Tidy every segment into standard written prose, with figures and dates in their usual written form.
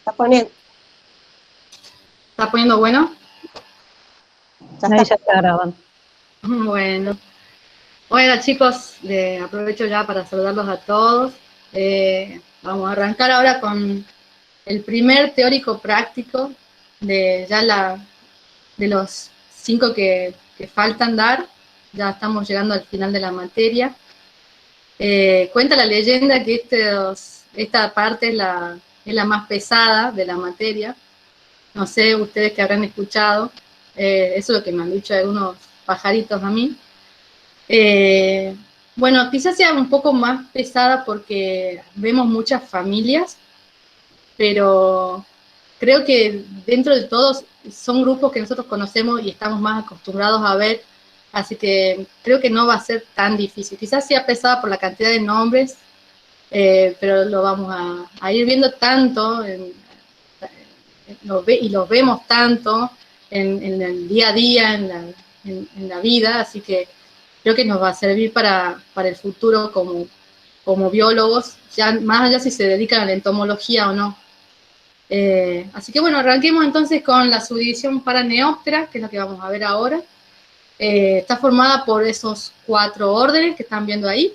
Está poniendo. ¿Está poniendo bueno? Ya está grabando. Bueno. Bueno, chicos, aprovecho ya para saludarlos a todos. Vamos a arrancar ahora con el primer teórico práctico de los 5 que faltan dar. Ya estamos llegando al final de la materia. Cuenta la leyenda que esta parte es la más pesada de la materia. No sé ustedes que habrán escuchado. Eso es lo que me han dicho algunos pajaritos a mí. Bueno, quizás sea un poco más pesada porque vemos muchas familias, pero creo que dentro de todos son grupos que nosotros conocemos y estamos más acostumbrados a ver, así que creo que no va a ser tan difícil. Quizás sea pesada por la cantidad de nombres, pero lo vamos a ir viendo tanto, y los vemos tanto en el día a día, en la vida, así que creo que nos va a servir para el futuro como biólogos, ya más allá si se dedican a la entomología o no. Así que bueno, arranquemos entonces con la subdivisión Paraneoptera, que es lo que vamos a ver ahora. Está formada por esos 4 órdenes que están viendo ahí,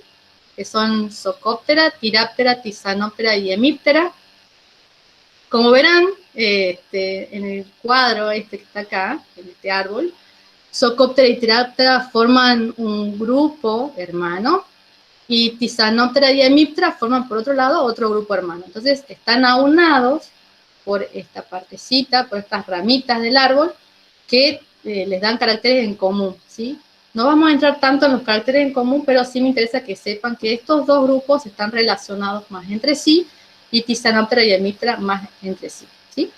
que son Zocóptera, Tiráptera, Tisanóptera y Hemíptera. Como verán, en el cuadro que está acá, en este árbol, Zocóptera y Tiráptera forman un grupo hermano, y Tisanóptera y Hemíptera forman por otro lado otro grupo hermano. Entonces están aunados por esta partecita, por estas ramitas del árbol, que les dan caracteres en común, ¿sí? No vamos a entrar tanto en los caracteres en común, pero sí me interesa que sepan que estos dos grupos están relacionados más entre sí, y Tisanóptera y Hemíptera más entre sí, ¿sí?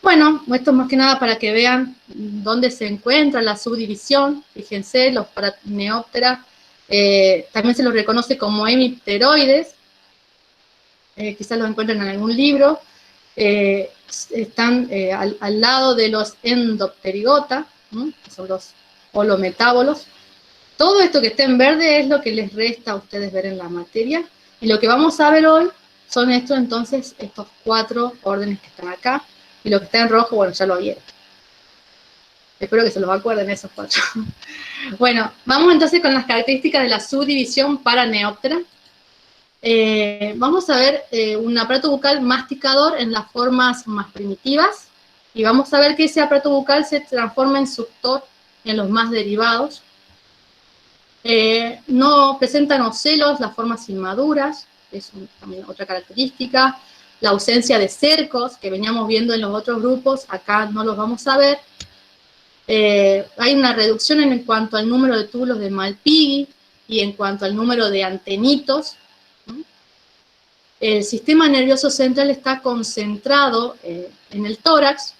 Bueno, esto es más que nada para que vean dónde se encuentra la subdivisión. Fíjense, los Paraneoptera también se los reconoce como hemipteroides. Quizás los encuentren en algún libro. Están al lado de los endopterigota, que son los holometábolos. Todo esto que está en verde es lo que les resta a ustedes ver en la materia. Y lo que vamos a ver hoy son estos 4 órdenes que están acá. Y lo que está en rojo, bueno, ya lo vieron. Espero que se los acuerden esos 4. Bueno, vamos entonces con las características de la subdivisión Paraneoptera. Vamos a ver un aparato bucal masticador en las formas más primitivas. Y vamos a ver que ese aparato bucal se transforma en suctor en los más derivados. No presentan ocelos las formas inmaduras, es también otra característica. La ausencia de cercos, que veníamos viendo en los otros grupos, acá no los vamos a ver. Hay una reducción en cuanto al número de túbulos de Malpighi y en cuanto al número de antenitos. El sistema nervioso central está concentrado en el tórax.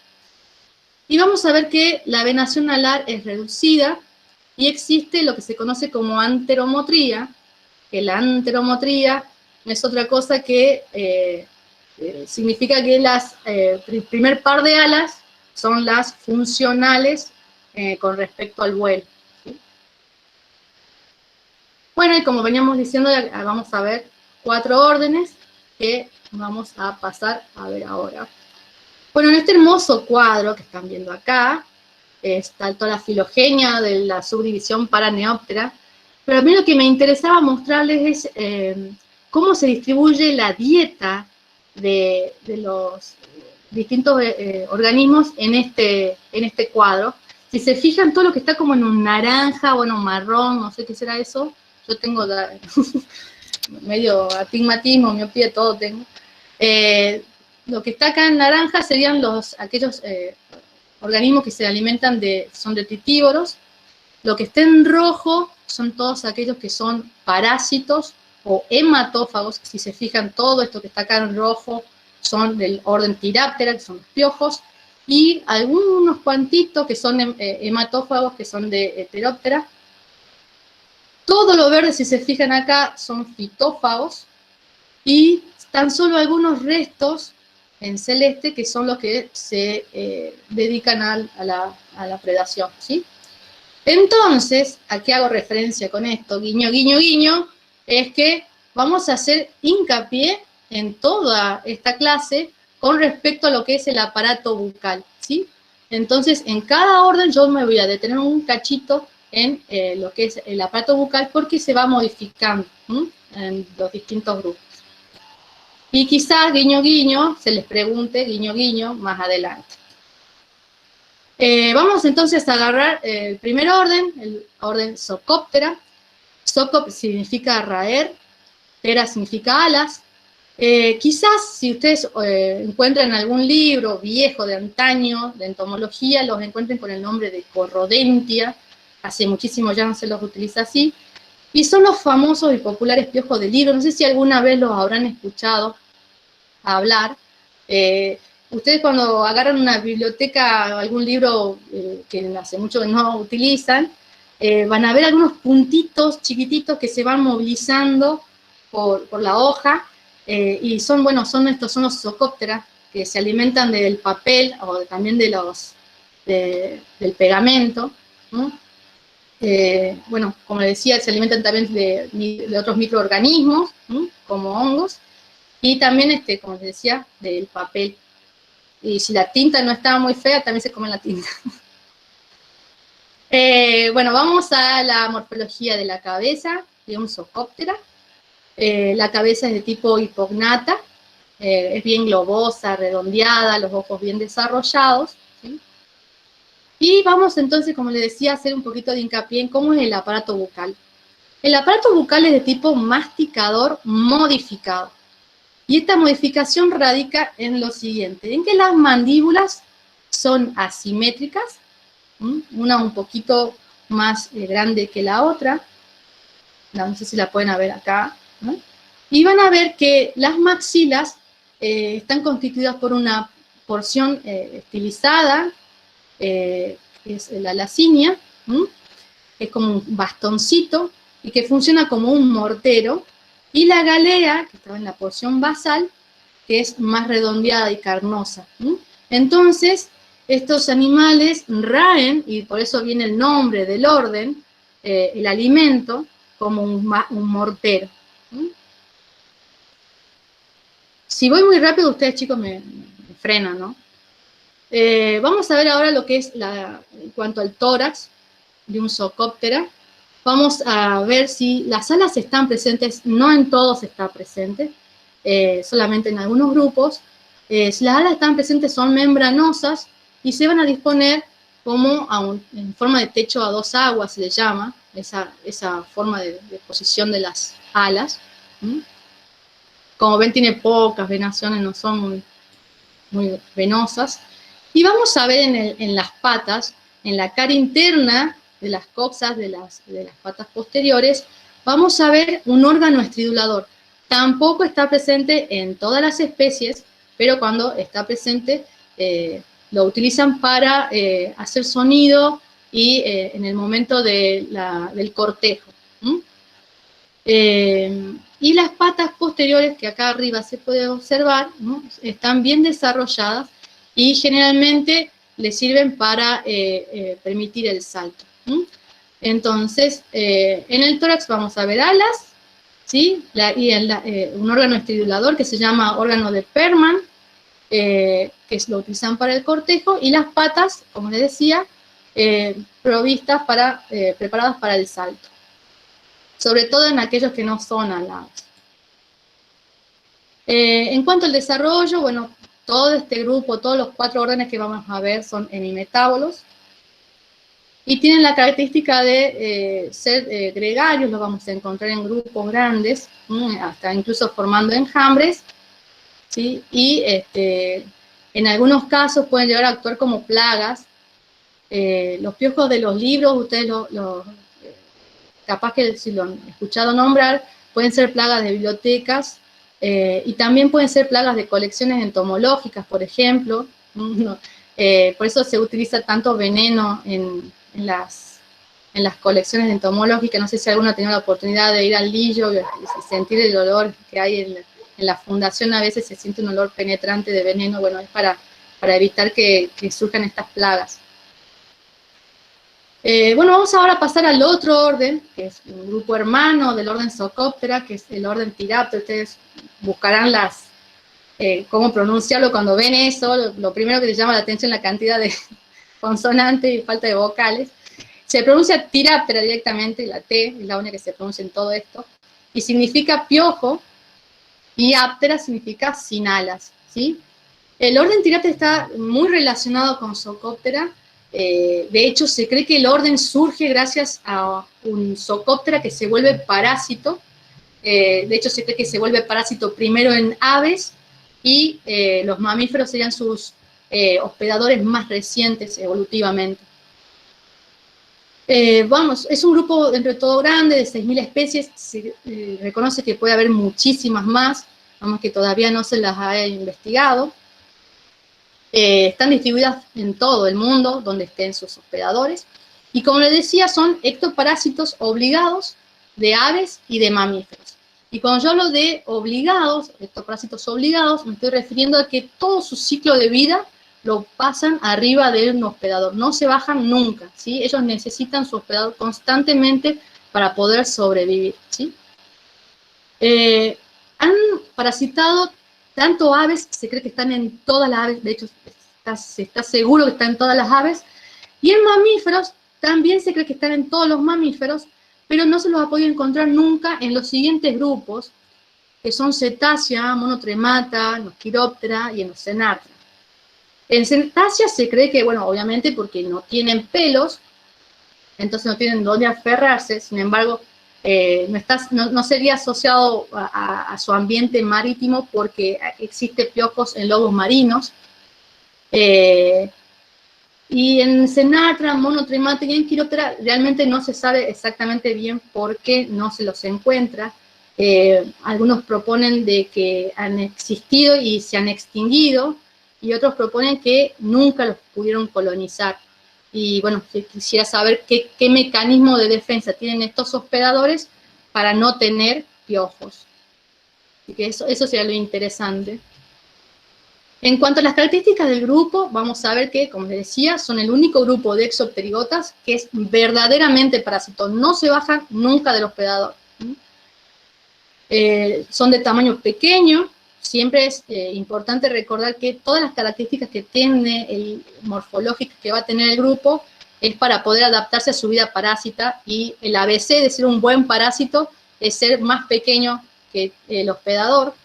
Y vamos a ver que la venación alar es reducida y existe lo que se conoce como anteromotría, que la anteromotría no es otra cosa que significa que el primer par de alas son las funcionales con respecto al vuelo, ¿sí? Bueno, y como veníamos diciendo, vamos a ver 4 órdenes que vamos a pasar a ver ahora. Bueno, en este hermoso cuadro que están viendo acá, está toda la filogenia de la subdivisión Paraneoptera, pero a mí lo que me interesaba mostrarles es cómo se distribuye la dieta de los distintos organismos en este cuadro. Si se fijan, todo lo que está como en un naranja, bueno, marrón, no sé qué será eso. Yo tengo medio astigmatismo, miopía, todo tengo. Lo que está acá en naranja serían aquellos organismos que se alimentan son detritívoros. Lo que está en rojo son todos aquellos que son parásitos o hematófagos. Si se fijan, todo esto que está acá en rojo son del orden Tiráptera, que son los piojos, y algunos cuantitos que son hematófagos, que son de Heteróptera. Todo lo verde, si se fijan acá, son fitófagos, y tan solo algunos restos en celeste que son los que se dedican a la predación, ¿sí? Entonces, ¿a qué hago referencia con esto? Guiño, guiño, guiño, es que vamos a hacer hincapié en toda esta clase con respecto a lo que es el aparato bucal, ¿sí? Entonces, en cada orden yo me voy a detener un cachito en lo que es el aparato bucal porque se va modificando en los distintos grupos. Y quizás, guiño, guiño, se les pregunte, guiño, guiño, más adelante. Vamos entonces a agarrar el primer orden, el orden Zocóptera. Zocop significa raer, ptera significa alas. Quizás si ustedes encuentran algún libro viejo de antaño, de entomología, los encuentren con el nombre de Corrodentia. Hace muchísimo ya no se los utiliza así. Y son los famosos y populares piojos del libro. No sé si alguna vez los habrán escuchado hablar. Ustedes cuando agarran una biblioteca, algún libro que hace mucho que no utilizan, van a ver algunos puntitos chiquititos que se van movilizando por la hoja, y son, bueno, son los zocópteras que se alimentan del papel o también de del pegamento, ¿no? Bueno, como les decía, se alimentan también de otros microorganismos, ¿no? Como hongos, y también, como les decía, del papel. Y si la tinta no estaba muy fea, también se come la tinta. Bueno, vamos a la morfología de la cabeza de un zocóptera. La cabeza es de tipo hipognata, es bien globosa, redondeada, los ojos bien desarrollados, ¿sí? Y vamos entonces, como les decía, a hacer un poquito de hincapié en cómo es el aparato bucal. El aparato bucal es de tipo masticador modificado. Y esta modificación radica en lo siguiente, en que las mandíbulas son asimétricas, una un poquito más grande que la otra, no sé si la pueden ver acá, ¿no? Y van a ver que las maxilas están constituidas por una porción estilizada, que es la lacinia, es como un bastoncito, y que funciona como un mortero, y la galea, que está en la porción basal, que es más redondeada y carnosa. Entonces, estos animales raen, y por eso viene el nombre del orden, el alimento, como un mortero. Si voy muy rápido, ustedes, chicos, me frenan, ¿no? Vamos a ver ahora lo que es en cuanto al tórax de un zocóptera. Vamos a ver si las alas están presentes. No en todos está presente, solamente en algunos grupos. Si las alas están presentes, son membranosas y se van a disponer como en forma de techo a dos aguas, se le llama, esa forma de posición de las alas. Como ven, tiene pocas venaciones, no son muy venosas. Y vamos a ver en las patas, en la cara interna de las coxas de las patas posteriores, vamos a ver un órgano estridulador. Tampoco está presente en todas las especies, pero cuando está presente lo utilizan para hacer sonido y en el momento del cortejo. Y las patas posteriores, que acá arriba se puede observar, ¿no? Están bien desarrolladas y generalmente le sirven para permitir el salto. Entonces, en el tórax vamos a ver alas, ¿sí? Y un órgano estridulador que se llama órgano de Perman, que lo utilizan para el cortejo, y las patas, como les decía, preparadas para el salto. Sobre todo en aquellos que no son alados. En cuanto al desarrollo, bueno, todo este grupo, todos los 4 órdenes que vamos a ver son hemimetábolos, y tienen la característica de ser gregarios, los vamos a encontrar en grupos grandes, hasta incluso formando enjambres, ¿sí? Y en algunos casos pueden llegar a actuar como plagas. Los piojos de los libros, ustedes capaz que si lo han escuchado nombrar, pueden ser plagas de bibliotecas, y también pueden ser plagas de colecciones entomológicas, por ejemplo. Por eso se utiliza tanto veneno en las colecciones entomológicas. No sé si alguno ha tenido la oportunidad de ir al Lillo y sentir el olor que hay en la fundación. A veces se siente un olor penetrante de veneno. Bueno, es para evitar que surjan estas plagas. Bueno, vamos ahora a pasar al otro orden, que es un grupo hermano del orden Zocóptera, que es el orden Tiraptor. Ustedes buscarán cómo pronunciarlo cuando ven eso. Lo primero que les llama la atención es la cantidad de consonantes y falta de vocales. Se pronuncia Tiráptera directamente, la T es la única que se pronuncia en todo esto, y significa piojo, y áptera significa sin alas, ¿sí? El orden Tiráptera está muy relacionado con Zocóptera. De hecho, se cree que el orden surge gracias a un Zocóptera que se vuelve parásito. De hecho, se cree que se vuelve parásito primero en aves, y los mamíferos serían sus hospedadores más recientes evolutivamente. Vamos, es un grupo dentro de todo grande, de 6.000 especies. Se reconoce que puede haber muchísimas más, vamos, que todavía no se las ha investigado. Están distribuidas en todo el mundo donde estén sus hospedadores, y como les decía, son ectoparásitos obligados de aves y de mamíferos. Y cuando yo hablo de obligados, ectoparásitos obligados, me estoy refiriendo a que todo su ciclo de vida lo pasan arriba de un hospedador, no se bajan nunca, ¿sí? Ellos necesitan su hospedador constantemente para poder sobrevivir, ¿sí? Han parasitado tanto aves, se cree que están en todas las aves, de hecho se está seguro que están en todas las aves, y en mamíferos también se cree que están en todos los mamíferos, pero no se los ha podido encontrar nunca en los siguientes grupos, que son cetácea, monotremata, Nosquiroptera y Enocenartra. En cetácea se cree que, bueno, obviamente porque no tienen pelos, entonces no tienen dónde aferrarse, sin embargo, no sería asociado a su ambiente marítimo porque existe piojos en lobos marinos. Y en Cenartra, Monotremata y en Quiroptera realmente no se sabe exactamente bien por qué no se los encuentra. Algunos proponen de que han existido y se han extinguido, y otros proponen que nunca los pudieron colonizar. Y bueno, quisiera saber qué mecanismo de defensa tienen estos hospedadores para no tener piojos. Así que eso sería lo interesante. En cuanto a las características del grupo, vamos a ver que, como les decía, son el único grupo de exopterigotas que es verdaderamente parásito. No se bajan nunca del hospedador. Son de tamaño pequeño. Siempre es importante recordar que todas las características que tiene, morfológicas que va a tener el grupo, es para poder adaptarse a su vida parásita, y el ABC de ser un buen parásito es ser más pequeño que el hospedador.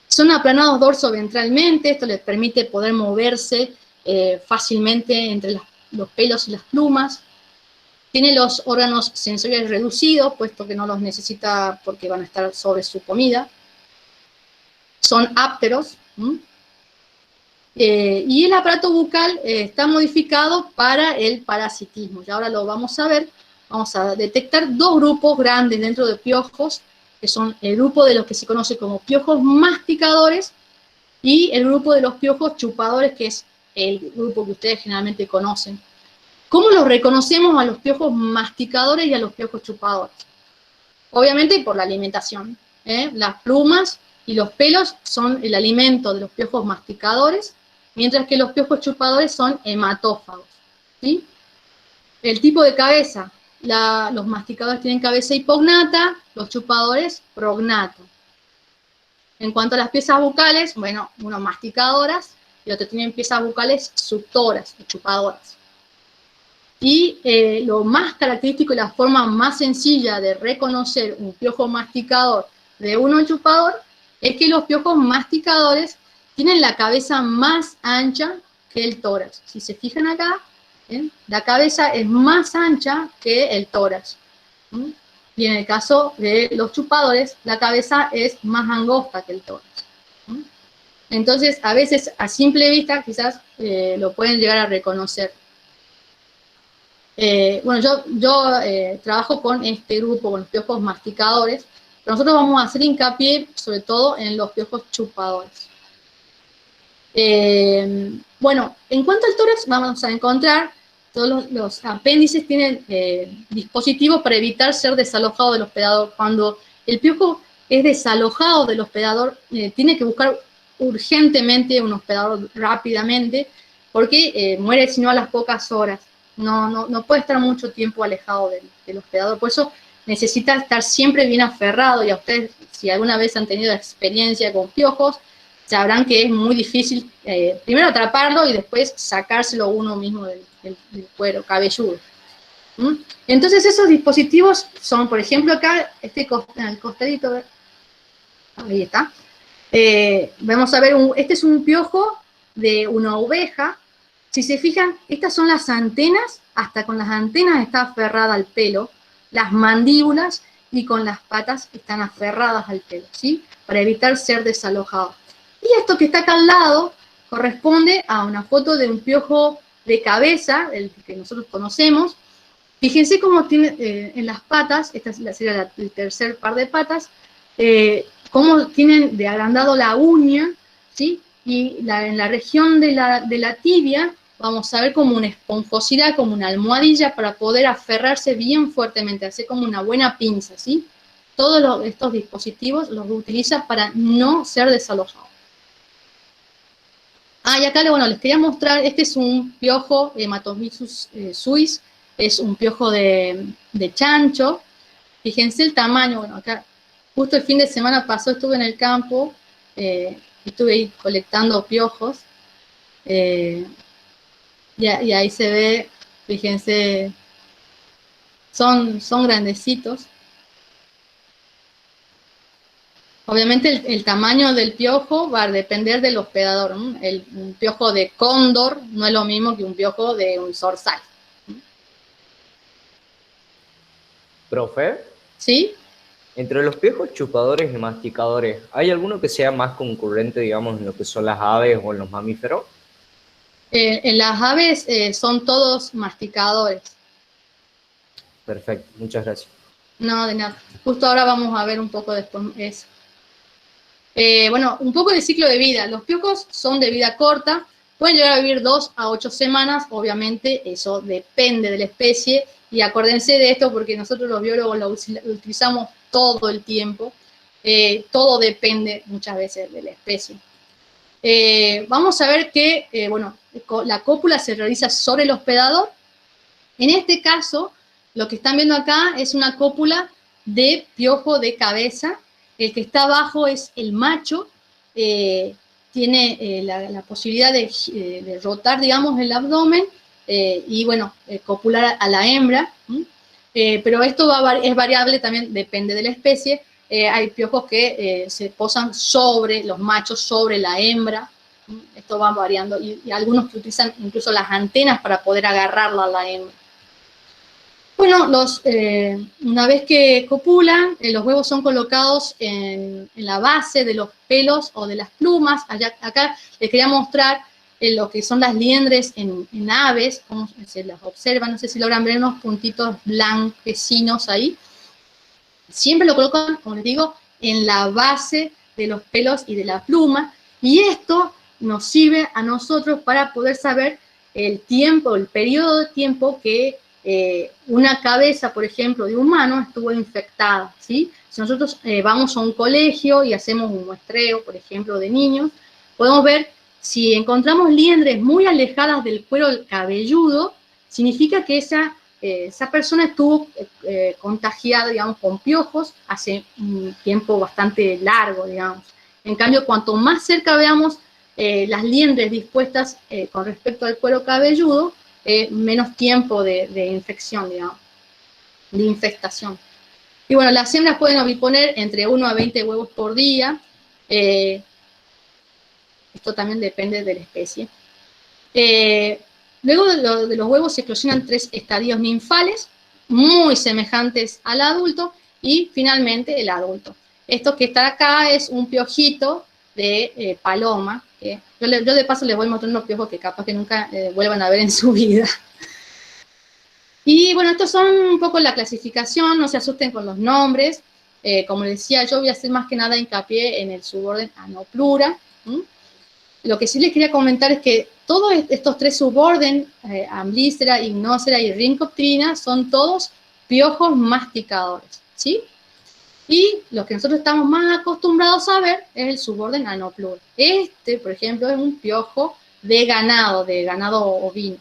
Son aplanados dorso-ventralmente, esto les permite poder moverse fácilmente entre los pelos y las plumas. Tiene los órganos sensoriales reducidos, puesto que no los necesita porque van a estar sobre su comida. Son ápteros. Y el aparato bucal está modificado para el parasitismo. Y ahora lo vamos a ver. Vamos a detectar dos grupos grandes dentro de piojos, que son el grupo de los que se conoce como piojos masticadores y el grupo de los piojos chupadores, que es el grupo que ustedes generalmente conocen. ¿Cómo los reconocemos a los piojos masticadores y a los piojos chupadores? Obviamente por la alimentación. Las plumas y los pelos son el alimento de los piojos masticadores, mientras que los piojos chupadores son hematófagos, ¿sí? El tipo de cabeza. Los masticadores tienen cabeza hipognata, los chupadores prognata. En cuanto a las piezas bucales, bueno, uno masticadoras y otro tienen piezas bucales suctoras, chupadoras. Y lo más característico y la forma más sencilla de reconocer un piojo masticador de uno chupador es que los piojos masticadores tienen la cabeza más ancha que el tórax. Si se fijan acá, la cabeza es más ancha que el tórax. Y en el caso de los chupadores, la cabeza es más angosta que el tórax. Entonces, a veces, a simple vista, quizás lo pueden llegar a reconocer. Bueno, yo trabajo con este grupo, con los piojos masticadores, pero nosotros vamos a hacer hincapié, sobre todo, en los piojos chupadores. Bueno, en cuanto al tórax, vamos a encontrar todos los apéndices tienen dispositivos para evitar ser desalojado del hospedador. Cuando el piojo es desalojado del hospedador, tiene que buscar urgentemente un hospedador rápidamente, porque muere si no a las pocas horas. No puede estar mucho tiempo alejado del hospedador, por eso necesita estar siempre bien aferrado. Y a ustedes, si alguna vez han tenido experiencia con piojos, sabrán que es muy difícil primero atraparlo y después sacárselo uno mismo del cuero cabelludo. Entonces esos dispositivos son, por ejemplo, acá, al costadito, ahí está. Vamos a ver, este es un piojo de una oveja. Si se fijan, estas son las antenas, hasta con las antenas está aferrada al pelo, las mandíbulas y con las patas están aferradas al pelo, ¿sí? Para evitar ser desalojados. Y esto que está acá al lado corresponde a una foto de un piojo de cabeza, el que nosotros conocemos. Fíjense cómo tiene en las patas, esta sería el tercer par de patas, cómo tienen de agrandado la uña, ¿sí? Y en la región de la tibia vamos a ver como una esponjosidad, como una almohadilla para poder aferrarse bien fuertemente, hacer como una buena pinza, ¿sí? Todos estos dispositivos los utiliza para no ser desalojados. Y acá les quería mostrar, este es un piojo Hematomyxus suis, es un piojo de chancho. Fíjense el tamaño, bueno, acá justo el fin de semana pasado estuve en el campo, estuve ahí colectando piojos, y ahí se ve, fíjense, son grandecitos. Obviamente el tamaño del piojo va a depender del hospedador, ¿no? Un piojo de cóndor no es lo mismo que un piojo de un zorzal. Profe, ¿Sí? entre los piojos chupadores y masticadores, ¿hay alguno que sea más concurrente, digamos, en lo que son las aves o en los mamíferos? En las aves son todos masticadores. Perfecto, muchas gracias. No, de nada. Justo ahora vamos a ver un poco después eso. Bueno, un poco de ciclo de vida. Los piojos son de vida corta, pueden llegar a vivir 2 a 8 semanas, obviamente eso depende de la especie, y acuérdense de esto porque nosotros los biólogos lo utilizamos todo el tiempo, todo depende muchas veces de la especie. Vamos a ver que, bueno, la cópula se realiza sobre el hospedador. En este caso, lo que están viendo acá es una cópula de piojo de cabeza. El que está abajo es el macho, tiene la posibilidad de rotar, digamos, el abdomen y, bueno, copular a la hembra. Pero esto es variable también, depende de la especie. Hay piojos que se posan sobre los machos, sobre la hembra. Esto va variando. Y algunos que utilizan incluso las antenas para poder agarrarla a la hembra. Bueno, una vez que copulan, los huevos son colocados en la base de los pelos o de las plumas. Acá les quería mostrar lo que son las liendres en aves, cómo se las observa. No sé si logran ver unos puntitos blanquecinos ahí. Siempre lo colocan, como les digo, en la base de los pelos y de la pluma. Y esto nos sirve a nosotros para poder saber el tiempo, el periodo de tiempo que una cabeza, por ejemplo, de humano estuvo infectada, ¿sí? Si nosotros vamos a un colegio y hacemos un muestreo, por ejemplo, de niños, podemos ver si encontramos liendres muy alejadas del cuero cabelludo, significa que esa persona estuvo contagiada, digamos, con piojos hace un tiempo bastante largo, digamos. En cambio, cuanto más cerca veamos las liendres dispuestas con respecto al cuero cabelludo, menos tiempo de infección, digamos, de infestación. Y bueno, las hembras pueden oviponer entre 1 a 20 huevos por día. Esto también depende de la especie. Luego de los huevos se eclosionan 3 estadios ninfales, muy semejantes al adulto, y finalmente el adulto. Esto que está acá es un piojito de paloma. Yo de paso les voy mostrando unos piojos que capaz que nunca vuelvan a ver en su vida. Y bueno, estos son un poco la clasificación, no se asusten con los nombres. Como les decía, yo voy a hacer más que nada hincapié en el suborden Anoplura. Lo que sí les quería comentar es que todos estos 3 suborden, Amblycera, Hypnocera y Rhincopterina, son todos piojos masticadores, ¿sí? Y lo que nosotros estamos más acostumbrados a ver es el suborden Anoplura. Este, por ejemplo, es un piojo de ganado ovino.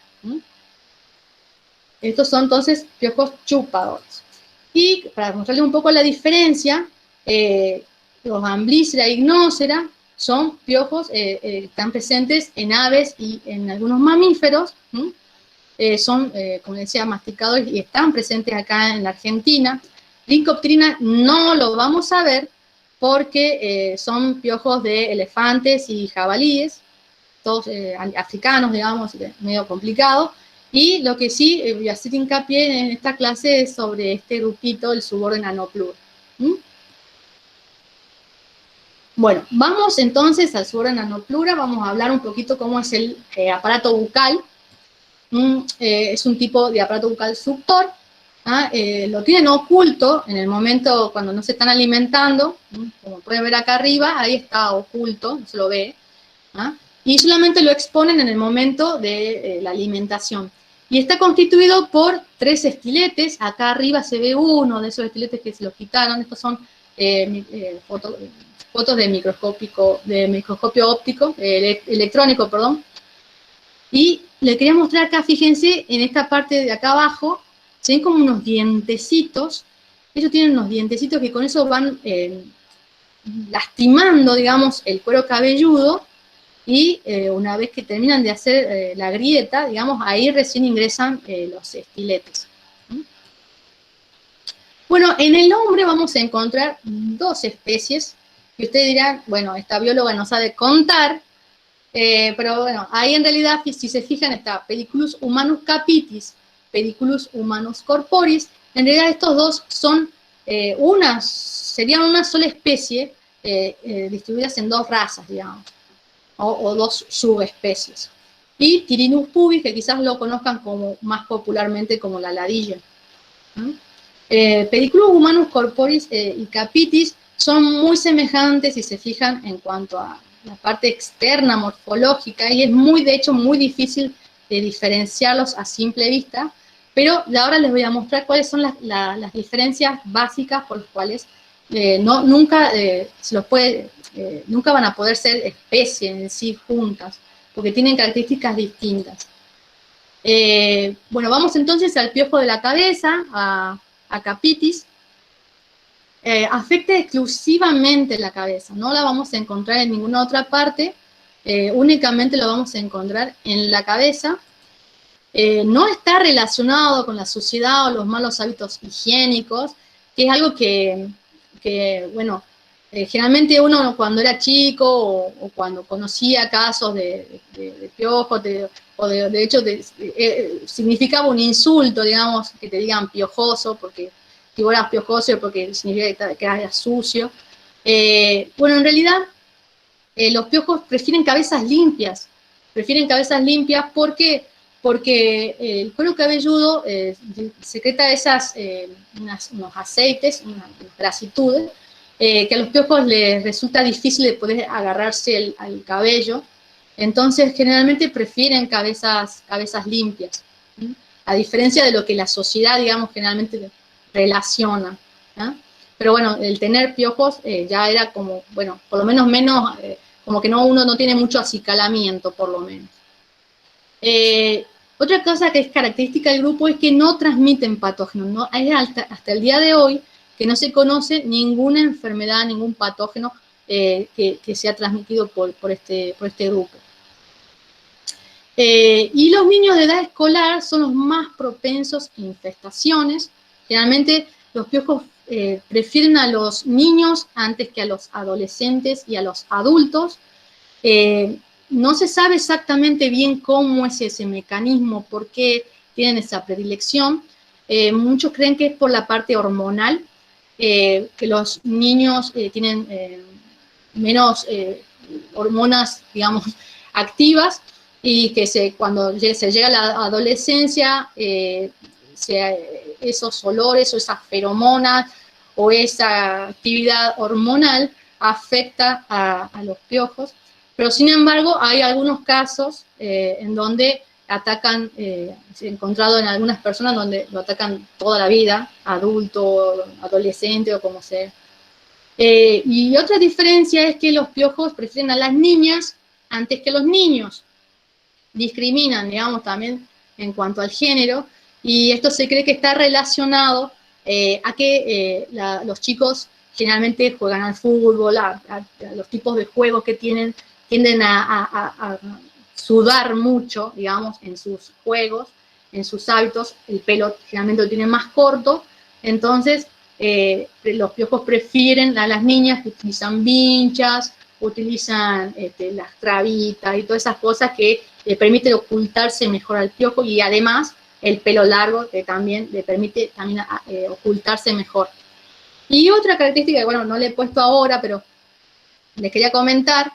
Estos son entonces piojos chupadores. Y para mostrarles un poco la diferencia, los Amblycera y Hypnocera son piojos que están presentes en aves y en algunos mamíferos, son, como decía, masticadores y están presentes acá en la Argentina. Licopterina no lo vamos a ver porque son piojos de elefantes y jabalíes, todos africanos, digamos, medio complicado. Y lo que sí voy a hacer hincapié en esta clase es sobre este grupito, el suborden Anoplura. Bueno, vamos entonces al suborden Anoplura, vamos a hablar un poquito cómo es el aparato bucal. Es un tipo de aparato bucal suctor. Lo tienen oculto en el momento cuando no se están alimentando, como pueden ver acá arriba, ahí está oculto, no se lo ve, y solamente lo exponen en el momento de la alimentación. Y está constituido por 3 estiletes, acá arriba se ve uno de esos estiletes que se los quitaron, estos son fotos de microscopio óptico, electrónico, perdón. Y le quería mostrar acá, fíjense, en esta parte de acá abajo, se ven como unos dientecitos. Ellos tienen unos dientecitos que con eso van lastimando, digamos, el cuero cabelludo, y una vez que terminan de hacer la grieta, digamos, ahí recién ingresan los estiletes. Bueno, en el hombre vamos a encontrar 2 especies, que ustedes dirán, bueno, esta bióloga no sabe contar, pero bueno, ahí en realidad, si se fijan, está Pediculus humanus capitis, Pediculus humanus corporis. En realidad estos dos son serían una sola especie distribuidas en 2 razas, digamos, o 2 subespecies. Y Tirinus pubis, que quizás lo conozcan como más popularmente como la ladilla. Pediculus humanus corporis y capitis son muy semejantes si se fijan en cuanto a la parte externa morfológica, y es de hecho muy difícil de diferenciarlos a simple vista, pero ahora les voy a mostrar cuáles son las diferencias básicas por las cuales nunca van a poder ser especies en sí juntas, porque tienen características distintas. Bueno, vamos entonces al piojo de la cabeza, a capitis. Afecta exclusivamente la cabeza, no la vamos a encontrar en ninguna otra parte, únicamente lo vamos a encontrar en la cabeza. No está relacionado con la suciedad o los malos hábitos higiénicos, que es algo que bueno, generalmente uno cuando era chico o cuando conocía casos de piojos, de hecho significaba un insulto, digamos, que te digan piojoso, porque si vos eras piojoso porque significa que eras sucio. Bueno, en realidad los piojos prefieren cabezas limpias porque el cuero cabelludo secreta unos aceites, unas grasitudes, que a los piojos les resulta difícil de poder agarrarse al cabello. Entonces, generalmente prefieren cabezas limpias, a diferencia de lo que la sociedad, digamos, generalmente relaciona. Pero bueno, el tener piojos ya era como, bueno, por lo menos como que uno no tiene mucho acicalamiento, por lo menos. Otra cosa que es característica del grupo es que no transmiten patógenos, ¿no? Hasta el día de hoy que no se conoce ninguna enfermedad, ningún patógeno que sea transmitido por este grupo. Y los niños de edad escolar son los más propensos a infestaciones. Generalmente los piojos prefieren a los niños antes que a los adolescentes y a los adultos. No se sabe exactamente bien cómo es ese mecanismo, por qué tienen esa predilección. Muchos creen que es por la parte hormonal, que los niños tienen menos hormonas, digamos, activas, y que cuando se llega a la adolescencia, esos olores o esas feromonas o esa actividad hormonal afecta a los piojos. Pero sin embargo, hay algunos casos en donde atacan, se ha encontrado en algunas personas donde lo atacan toda la vida, adulto, adolescente o como sea. Y otra diferencia es que los piojos prefieren a las niñas antes que a los niños. Discriminan, digamos, también en cuanto al género, y esto se cree que está relacionado a que los chicos generalmente juegan al fútbol, a los tipos de juegos que tienden a sudar mucho, digamos, en sus juegos, en sus hábitos. El pelo generalmente lo tienen más corto, entonces los piojos prefieren a las niñas que utilizan vinchas, utilizan las trabitas y todas esas cosas que le permiten ocultarse mejor al piojo, y además el pelo largo que también le permite también ocultarse mejor. Y otra característica que, bueno, no le he puesto ahora, pero les quería comentar,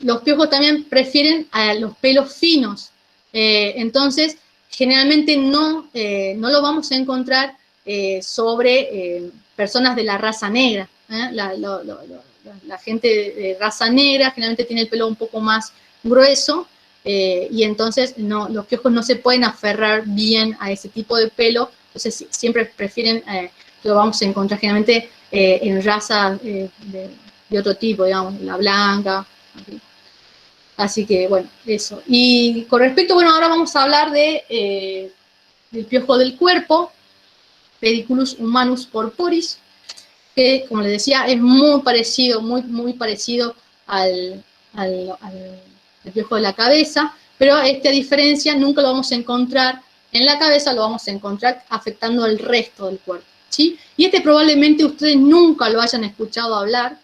los piojos también prefieren a los pelos finos. Entonces, generalmente no lo vamos a encontrar sobre personas de la raza negra. La gente de raza negra generalmente tiene el pelo un poco más grueso, y entonces los piojos no se pueden aferrar bien a ese tipo de pelo, entonces siempre prefieren, lo vamos a encontrar generalmente en razas de otro tipo, digamos, la blanca. Así que, bueno, eso. Y con respecto, bueno, ahora vamos a hablar del piojo del cuerpo, Pediculus humanus porporis, que, como les decía, es muy parecido, muy parecido al piojo de la cabeza, pero a diferencia nunca lo vamos a encontrar en la cabeza, lo vamos a encontrar afectando al resto del cuerpo, ¿sí? Y probablemente ustedes nunca lo hayan escuchado hablar,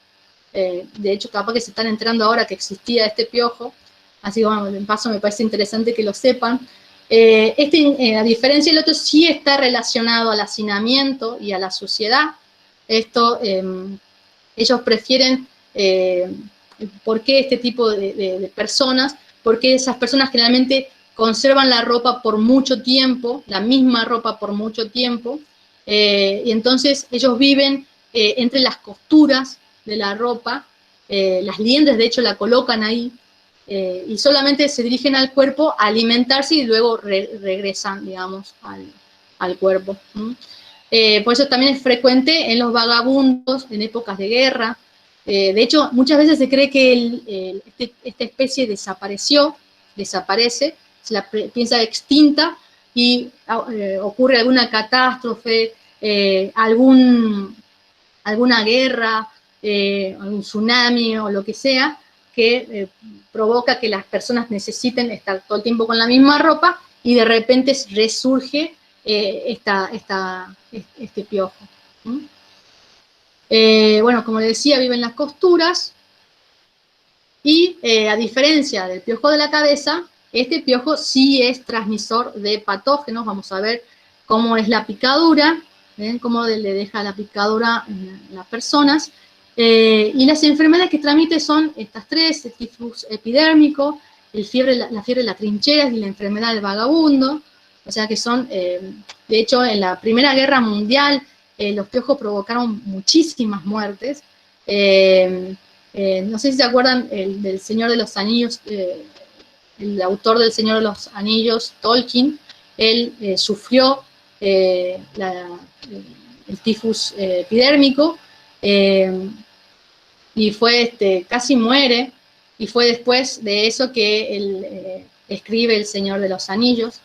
de hecho capaz que se están enterando ahora que existía este piojo, así que bueno, en paso me parece interesante que lo sepan. A diferencia del otro, sí está relacionado al hacinamiento y a la suciedad. Esto, ellos prefieren, ¿por qué este tipo de personas? Porque esas personas generalmente conservan la ropa por mucho tiempo, la misma ropa por mucho tiempo, y entonces ellos viven entre las costuras de la ropa, las liendres de hecho la colocan ahí, y solamente se dirigen al cuerpo a alimentarse y luego regresan, digamos, al cuerpo. Por eso también es frecuente en los vagabundos en épocas de guerra. De hecho, muchas veces se cree que esta especie desaparece, se la piensa extinta y ocurre alguna catástrofe, alguna guerra, algún tsunami o lo que sea, que provoca que las personas necesiten estar todo el tiempo con la misma ropa y de repente resurge este piojo. Bueno, como les decía, vive en las costuras y a diferencia del piojo de la cabeza, este piojo sí es transmisor de patógenos. Vamos a ver cómo es la picadura, ¿ven? Cómo le deja la picadura en las personas. Y las enfermedades que transmite son estas tres: el tifus epidérmico, la fiebre de las trincheras y la enfermedad del vagabundo. O sea que son, de hecho, en la Primera Guerra Mundial, los piojos provocaron muchísimas muertes. No sé si se acuerdan del Señor de los Anillos, el autor del Señor de los Anillos, Tolkien, él sufrió el tifus epidérmico, y fue, casi muere, y fue después de eso que él escribe El Señor de los Anillos.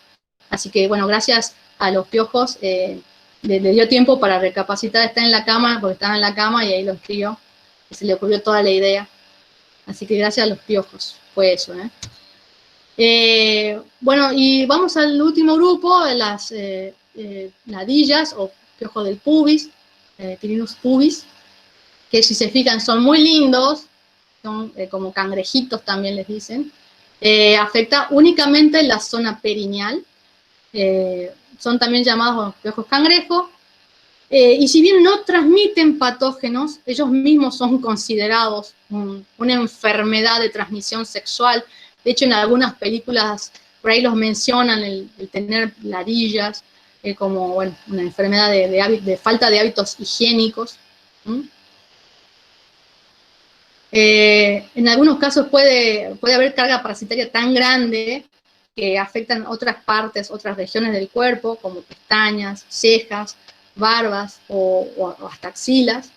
Así que, bueno, gracias a los piojos le dio tiempo para recapacitar, está en la cama, porque estaba en la cama y ahí lo escribió, y se le ocurrió toda la idea. Así que gracias a los piojos, fue eso, bueno, y vamos al último grupo, las ladillas o piojos del pubis, Tirinus pubis, que si se fijan son muy lindos, son como cangrejitos también les dicen. Afecta únicamente la zona perineal, son también llamados piojos cangrejos, y si bien no transmiten patógenos, ellos mismos son considerados una enfermedad de transmisión sexual. De hecho, en algunas películas por ahí los mencionan, el tener ladillas, como, bueno, una enfermedad de falta de hábitos higiénicos. En algunos casos puede haber carga parasitaria tan grande que afectan otras partes, otras regiones del cuerpo, como pestañas, cejas, barbas o hasta axilas.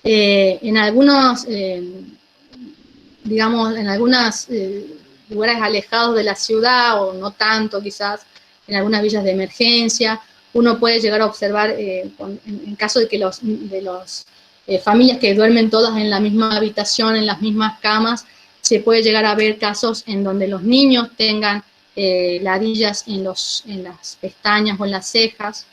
En algunos, digamos, en algunos lugares alejados de la ciudad, o no tanto quizás, en algunas villas de emergencia, uno puede llegar a observar, en caso de que familias que duermen todas en la misma habitación, en las mismas camas, se puede llegar a ver casos en donde los niños tengan ladillas en las pestañas o en las cejas.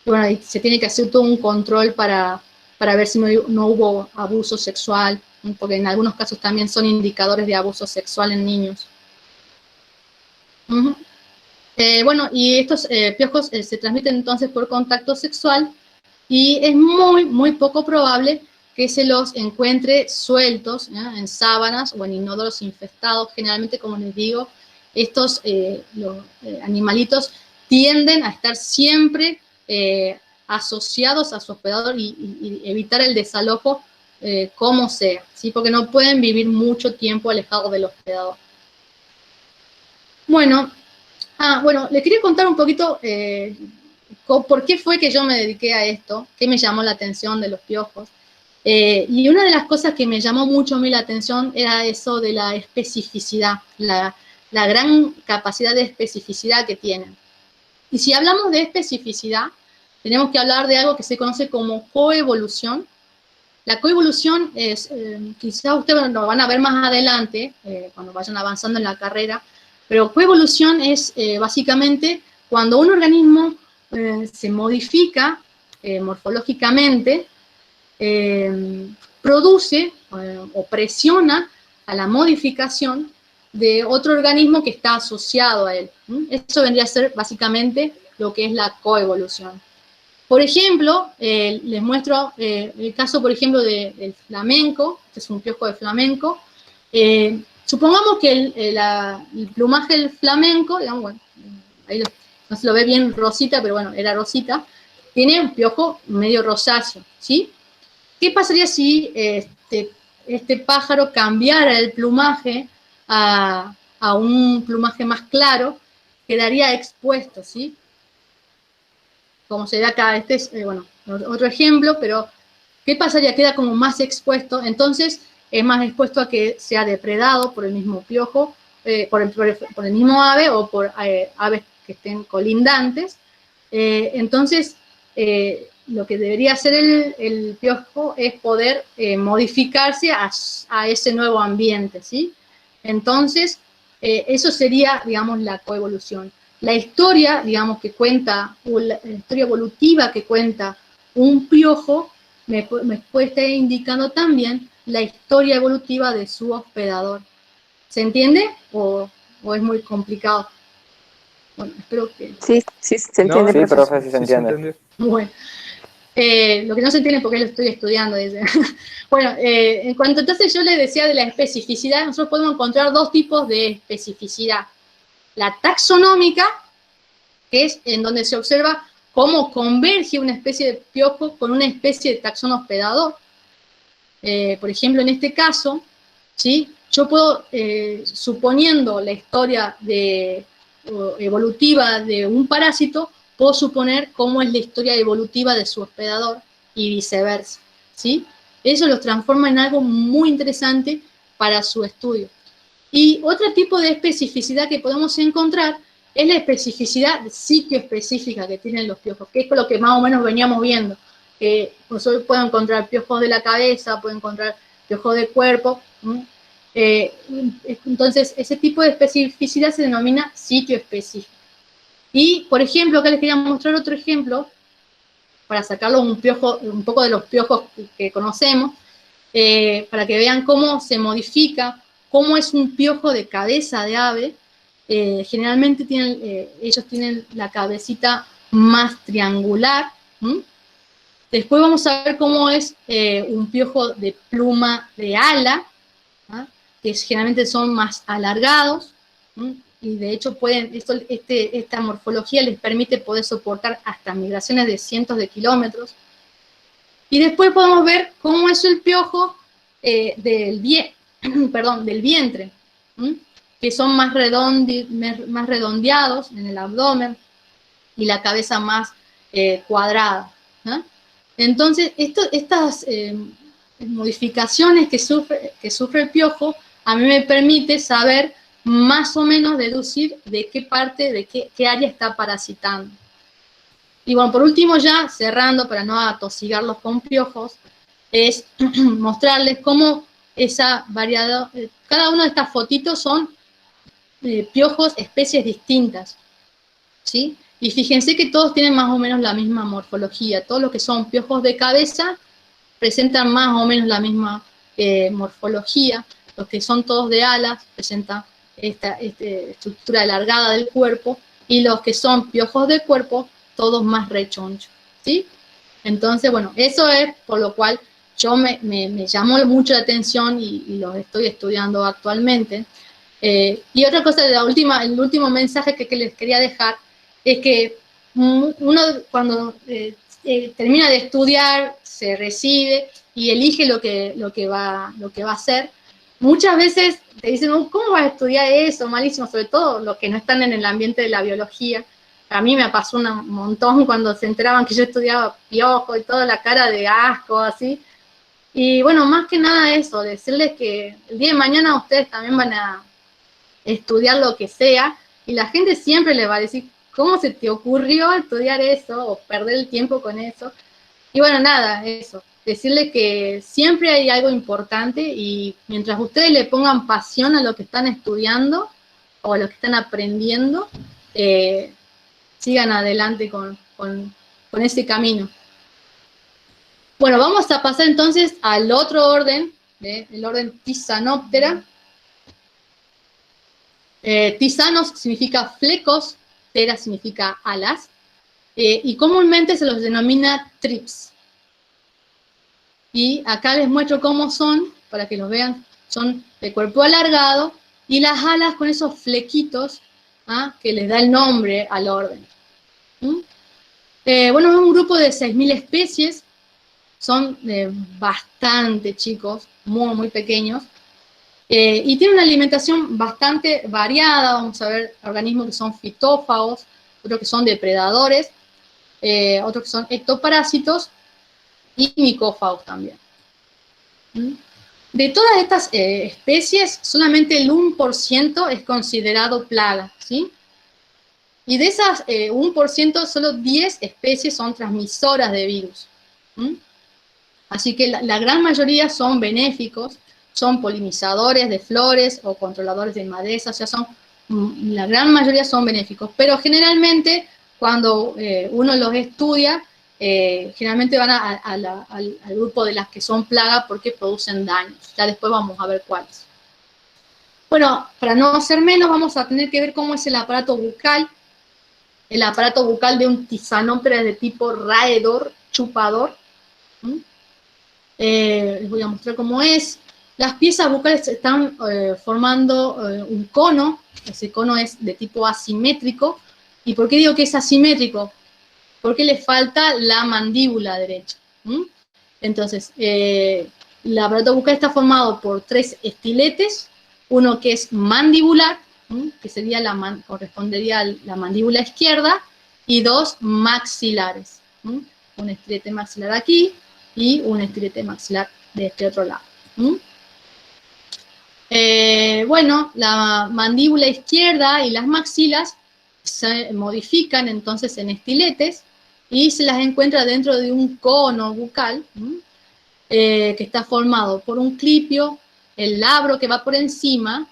Bueno, y se tiene que hacer todo un control para ver si no hubo abuso sexual, porque en algunos casos también son indicadores de abuso sexual en niños. Bueno, y estos piojos se transmiten entonces por contacto sexual, y es muy, muy poco probable que se los encuentre sueltos en sábanas o en inodoros infestados. Generalmente, como les digo, estos animalitos tienden a estar siempre asociados a su hospedador y evitar el desalojo como sea, ¿sí? Porque no pueden vivir mucho tiempo alejados del hospedador. Bueno, les quería contar un poquito por qué fue que yo me dediqué a esto, qué me llamó la atención de los piojos. Y una de las cosas que me llamó mucho a mí la atención era eso de la especificidad, la gran capacidad de especificidad que tienen. Y si hablamos de especificidad, tenemos que hablar de algo que se conoce como coevolución. La coevolución es, quizás ustedes lo van a ver más adelante, cuando vayan avanzando en la carrera, pero coevolución es básicamente cuando un organismo se modifica morfológicamente, produce o presiona a la modificación de otro organismo que está asociado a él. Eso vendría a ser básicamente lo que es la coevolución. Por ejemplo, les muestro el caso, por ejemplo, del flamenco. Este es un piojo de flamenco. Supongamos que el plumaje del flamenco, digamos, bueno, ahí no se lo ve bien rosita, pero bueno, era rosita, tiene un piojo medio rosáceo, ¿sí? ¿Qué pasaría si este pájaro cambiara el plumaje a un plumaje más claro? Quedaría expuesto, ¿sí? Como se ve acá, este es, bueno, otro ejemplo, pero ¿qué pasaría? Queda como más expuesto, entonces es más expuesto a que sea depredado por el mismo piojo, por el mismo ave o por aves que estén colindantes. Entonces, lo que debería hacer el piojo es poder modificarse a ese nuevo ambiente, ¿sí? Entonces, eso sería, digamos, la coevolución. La historia, digamos, que cuenta, o la historia evolutiva que cuenta un piojo, me puede estar indicando también la historia evolutiva de su hospedador. ¿Se entiende? ¿O es muy complicado? Bueno, espero que... Sí, sí, se entiende, Sí, profe. profe, sí se entiende. Bueno, lo que no se entiende es porque lo estoy estudiando, dice. Bueno, en cuanto entonces yo les decía de la especificidad, nosotros podemos encontrar dos tipos de especificidad. La taxonómica, que es en donde se observa cómo converge una especie de piojo con una especie de taxón hospedador. Por ejemplo, en este caso, ¿sí? Yo puedo, suponiendo la historia evolutiva de un parásito, puedo suponer cómo es la historia evolutiva de su hospedador y viceversa, ¿sí? Eso los transforma en algo muy interesante para su estudio. Y otro tipo de especificidad que podemos encontrar es la especificidad sitio-específica que tienen los piojos, que es lo que más o menos veníamos viendo. Nosotros podemos encontrar piojos de la cabeza, podemos encontrar piojos de cuerpo. Entonces, ese tipo de especificidad se denomina sitio-específico. Y, por ejemplo, acá les quería mostrar otro ejemplo, para sacarlo un poco de los piojos que conocemos, para que vean cómo se modifica, cómo es un piojo de cabeza de ave. Generalmente ellos tienen la cabecita más triangular. Después vamos a ver cómo es un piojo de pluma de ala, que generalmente son más alargados, y de hecho esta morfología les permite poder soportar hasta migraciones de cientos de kilómetros. Y después podemos ver cómo es el piojo del vientre, que son más redondeados en el abdomen y la cabeza más cuadrada. Entonces, estas modificaciones que sufre el piojo, a mí me permite saber más o menos deducir de qué parte, de qué área está parasitando. Y bueno, por último ya, cerrando para no atosigarlos con piojos, es mostrarles cómo esa variedad, cada una de estas fotitos son piojos, especies distintas, ¿sí? Y fíjense que todos tienen más o menos la misma morfología. Todos los que son piojos de cabeza presentan más o menos la misma morfología. Los que son todos de alas presentan esta estructura alargada del cuerpo. Y los que son piojos de cuerpo, todos más rechonchos, ¿sí? Entonces, bueno, eso es por lo cual yo me llamó mucho la atención y los estoy estudiando actualmente. Y otra cosa, el último mensaje que les quería dejar es que uno cuando termina de estudiar, se recibe y elige lo que va a hacer, muchas veces te dicen, ¿cómo vas a estudiar eso? Malísimo, sobre todo los que no están en el ambiente de la biología. A mí me pasó un montón cuando se enteraban que yo estudiaba piojo y toda la cara de asco, así. Y bueno, más que nada eso, decirles que el día de mañana ustedes también van a estudiar lo que sea, y la gente siempre les va a decir, ¿cómo se te ocurrió estudiar eso o perder el tiempo con eso? Y bueno, nada, eso, decirles que siempre hay algo importante y mientras ustedes le pongan pasión a lo que están estudiando o a lo que están aprendiendo, sigan adelante con ese camino. Bueno, vamos a pasar entonces al otro orden, el orden Tisanoptera. Tisanos significa flecos, ptera significa alas, y comúnmente se los denomina trips. Y acá les muestro cómo son, para que los vean, son de cuerpo alargado, y las alas con esos flequitos, que les da el nombre al orden. Bueno, es un grupo de 6.000 especies, son bastante chicos, muy, muy pequeños, y tiene una alimentación bastante variada. Vamos a ver organismos que son fitófagos, otros que son depredadores, otros que son ectoparásitos y micófagos también. De todas estas especies, solamente el 1% es considerado plaga, ¿sí? Y de esas 1%, solo 10 especies son transmisoras de virus. Así que la gran mayoría son benéficos, son polinizadores de flores o controladores de maleza, o sea, la gran mayoría son benéficos, pero generalmente cuando uno los estudia, generalmente van al grupo de las que son plagas porque producen daños. Ya después vamos a ver cuáles. Bueno, para no hacer menos, vamos a tener que ver cómo es el aparato bucal. El aparato bucal de un Tisanoptera es de tipo raedor, chupador. Les voy a mostrar cómo es. Las piezas bucales están formando un cono. Ese cono es de tipo asimétrico. ¿Y por qué digo que es asimétrico? Porque le falta la mandíbula derecha. Entonces, el aparato bucal está formado por 3 estiletes, uno que es mandibular, que sería correspondería a la mandíbula izquierda, y 2 maxilares. Un estilete maxilar aquí y un estilete maxilar de este otro lado. Bueno, la mandíbula izquierda y las maxilas se modifican entonces en estiletes y se las encuentra dentro de un cono bucal que está formado por un clipio, el labro que va por encima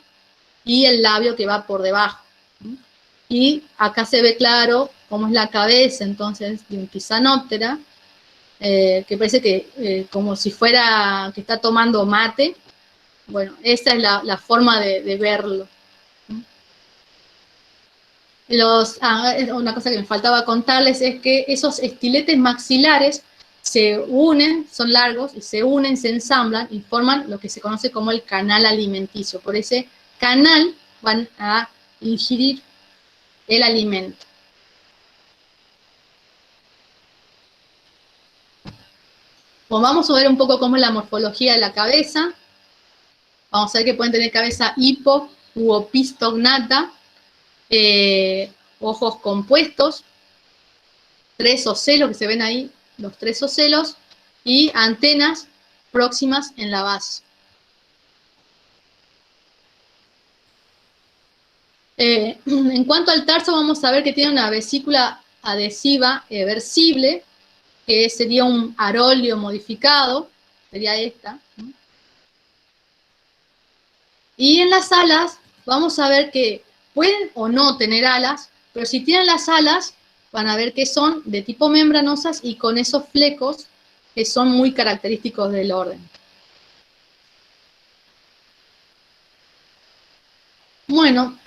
y el labio que va por debajo. Y acá se ve claro cómo es la cabeza entonces de un Tisanoptera, que parece que como si fuera que está tomando mate. Bueno, esa es la forma de verlo. Una cosa que me faltaba contarles es que esos estiletes maxilares se unen, son largos, y se unen, se ensamblan y forman lo que se conoce como el canal alimenticio. Por ese canal van a ingerir el alimento. Bueno, vamos a ver un poco cómo es la morfología de la cabeza. Vamos a ver que pueden tener cabeza hipo u opistognata, ojos compuestos, 3 ocelos que se ven ahí, los 3 ocelos, y antenas próximas en la base. En cuanto al tarso, vamos a ver que tiene una vesícula adhesiva versible, que sería un aróleo modificado, sería esta. Y en las alas vamos a ver que pueden o no tener alas, pero si tienen las alas van a ver que son de tipo membranosas y con esos flecos que son muy característicos del orden. Bueno,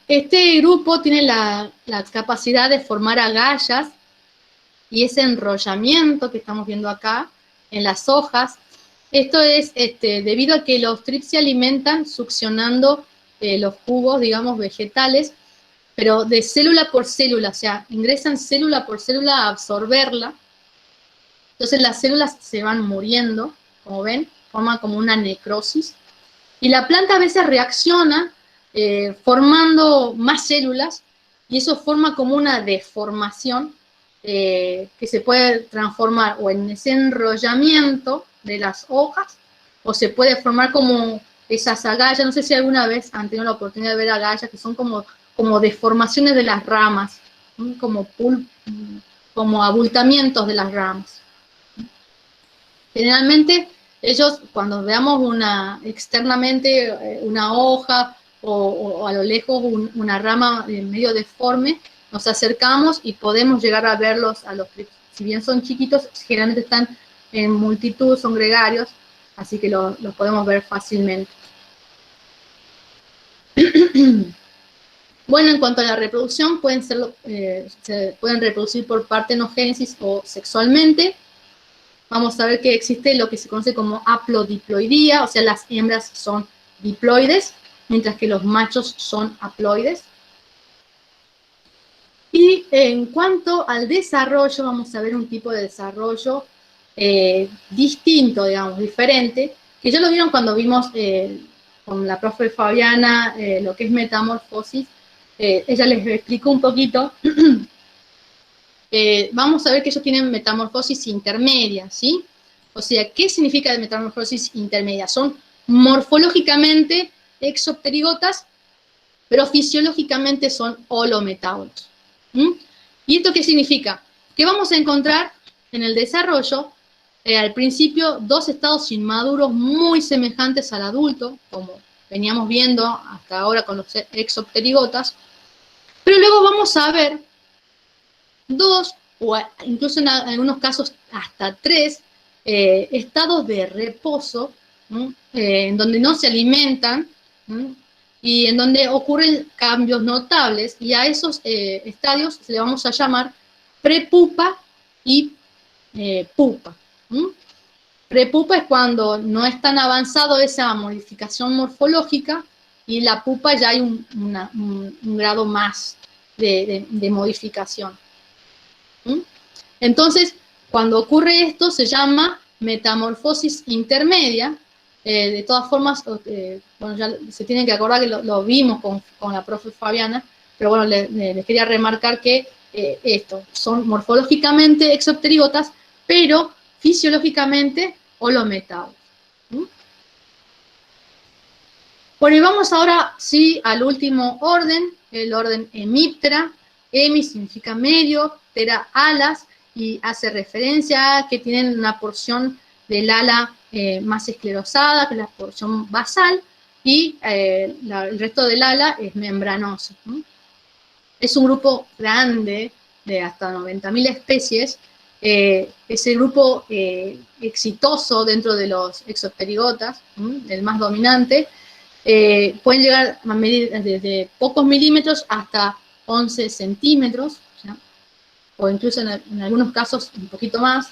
este grupo tiene la capacidad de formar agallas y ese enrollamiento que estamos viendo acá en las hojas. Esto es debido a que los trips se alimentan succionando los jugos, digamos, vegetales, pero de célula por célula, o sea, ingresan célula por célula a absorberla. Entonces las células se van muriendo, como ven, forma como una necrosis. Y la planta a veces reacciona formando más células, y eso forma como una deformación que se puede transformar o en ese enrollamiento de las hojas, o se puede formar como esas agallas. No sé si alguna vez han tenido la oportunidad de ver agallas, que son como deformaciones de las ramas, como abultamientos de las ramas. Generalmente ellos, cuando veamos externamente una hoja o a lo lejos una rama medio deforme, nos acercamos y podemos llegar a verlos a los trips. Si bien son chiquitos, generalmente están en multitud, son gregarios, así que los podemos ver fácilmente. Bueno, en cuanto a la reproducción, se pueden reproducir por partenogénesis o sexualmente. Vamos a ver que existe lo que se conoce como haplodiploidía, o sea, las hembras son diploides, mientras que los machos son haploides. Y en cuanto al desarrollo, vamos a ver un tipo de desarrollo distinto, digamos, diferente, que ya lo vieron cuando vimos con la profe Fabiana lo que es metamorfosis. Ella les explicó un poquito. Vamos a ver que ellos tienen metamorfosis intermedia, ¿sí? O sea, ¿qué significa metamorfosis intermedia? Son morfológicamente exopterigotas, pero fisiológicamente son holometábolos. ¿Y esto qué significa? Que vamos a encontrar en el desarrollo, al principio, dos estados inmaduros muy semejantes al adulto, como veníamos viendo hasta ahora con los exopterigotas, pero luego vamos a ver dos, o incluso en algunos casos hasta tres, estados de reposo, en donde no se alimentan, y en donde ocurren cambios notables, y a esos estadios le vamos a llamar prepupa y pupa. Prepupa es cuando no es tan avanzado esa modificación morfológica, y la pupa ya hay un grado más de modificación. Entonces, cuando ocurre esto, se llama metamorfosis intermedia. De todas formas, bueno, ya se tienen que acordar que lo vimos con la profe Fabiana, pero bueno, les quería remarcar que son morfológicamente exopterigotas, pero fisiológicamente holometábolos. Bueno, y vamos ahora, sí, al último orden, el orden hemiptera. Hemi significa medio, ptera alas, y hace referencia a que tienen una porción del ala más esclerosada, que es la porción basal, y el resto del ala es membranoso. Es un grupo grande, de hasta 90.000 especies. Ese grupo exitoso dentro de los exopterigotas, el más dominante, pueden llegar a medir desde pocos milímetros hasta 11 centímetros, ¿ya? O incluso en algunos casos un poquito más.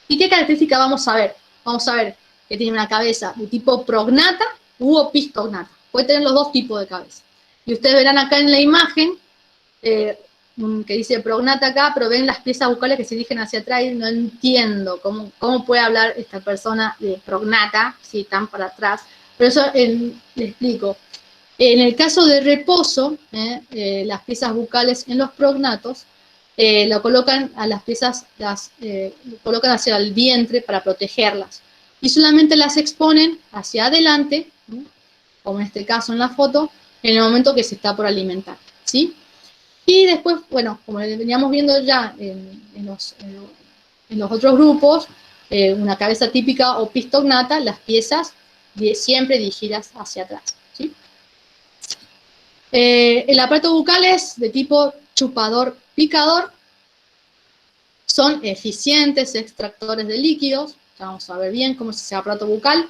¿Y qué característica vamos a ver? Vamos a ver que tiene una cabeza de tipo prognata u opistognata. Puede tener los dos tipos de cabeza. Y ustedes verán acá en la imagen, que dice prognata acá, pero ven las piezas bucales que se dirigen hacia atrás, y no entiendo cómo puede hablar esta persona de prognata si están para atrás. Pero eso le explico. En el caso de reposo, las piezas bucales en los prognatos, lo colocan a las piezas, lo colocan hacia el vientre para protegerlas. Y solamente las exponen hacia adelante, como en este caso en la foto, en el momento que se está por alimentar, ¿sí? Y después, bueno, como veníamos viendo ya en los otros grupos, una cabeza típica o pistognata, las piezas siempre dirigidas hacia atrás, ¿sí? El aparato bucal es de tipo chupador-picador, son eficientes extractores de líquidos, vamos a ver bien cómo es ese aparato bucal.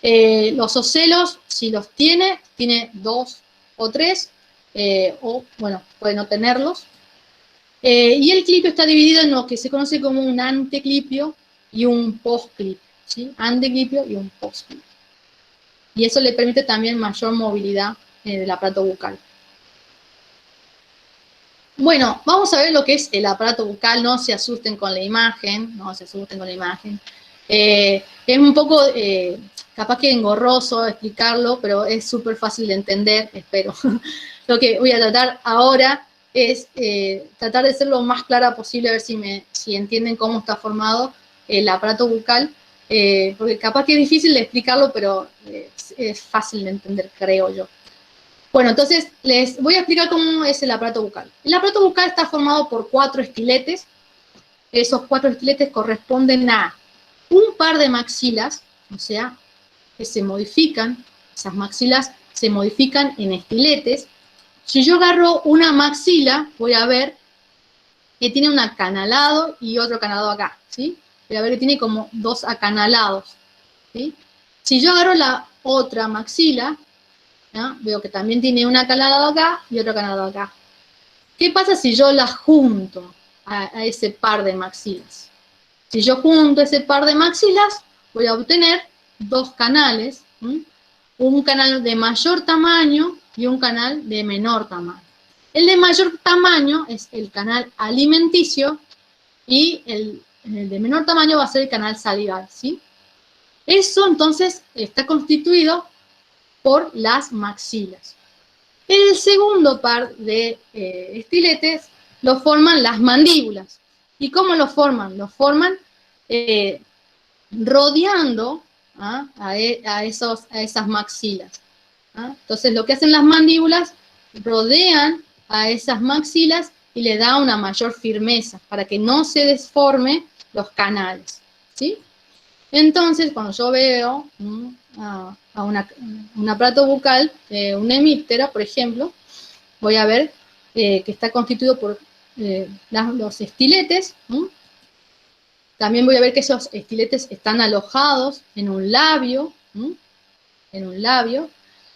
Los ocelos, si los tiene 2 o 3, o bueno, puede no tenerlos. Y el clipio está dividido en lo que se conoce como un anteclipio y un postclipio, ¿sí? Anteclipio y un postclipio. Y eso le permite también mayor movilidad del aparato bucal. Bueno, vamos a ver lo que es el aparato bucal, no se asusten con la imagen, no se asusten con la imagen. Es un poco, capaz que engorroso explicarlo, pero es súper fácil de entender, espero. Lo que voy a tratar ahora es tratar de ser lo más clara posible, a ver si entienden cómo está formado el aparato bucal, porque capaz que es difícil de explicarlo, pero es fácil de entender, creo yo. Bueno, entonces les voy a explicar cómo es el aparato bucal. El aparato bucal está formado por 4 estiletes. Esos 4 estiletes corresponden a un par de maxilas, o sea, que se modifican, esas maxilas se modifican en estiletes. Si yo agarro una maxila, voy a ver que tiene un acanalado y otro acanalado acá, ¿sí? Voy a ver que tiene como 2 acanalados, ¿sí? Si yo agarro la otra maxila, ¿no? Veo que también tiene un acanalado acá y otro acanalado acá. ¿Qué pasa si yo las junto a ese par de maxilas? Si yo junto ese par de maxilas, voy a obtener 2 canales, ¿sí? Un canal de mayor tamaño y un canal de menor tamaño. El de mayor tamaño es el canal alimenticio y el de menor tamaño va a ser el canal salival, ¿sí? Eso entonces está constituido por las maxilas. El segundo par de estiletes lo forman las mandíbulas. ¿Y cómo lo forman? Lo forman rodeando a esas maxilas. Entonces lo que hacen las mandíbulas, rodean a esas maxilas y le da una mayor firmeza para que no se desforme los canales, ¿sí? Entonces, cuando yo veo a un aparato bucal, una hemíptera, por ejemplo, voy a ver que está constituido por los estiletes. También voy a ver que esos estiletes están alojados en un labio,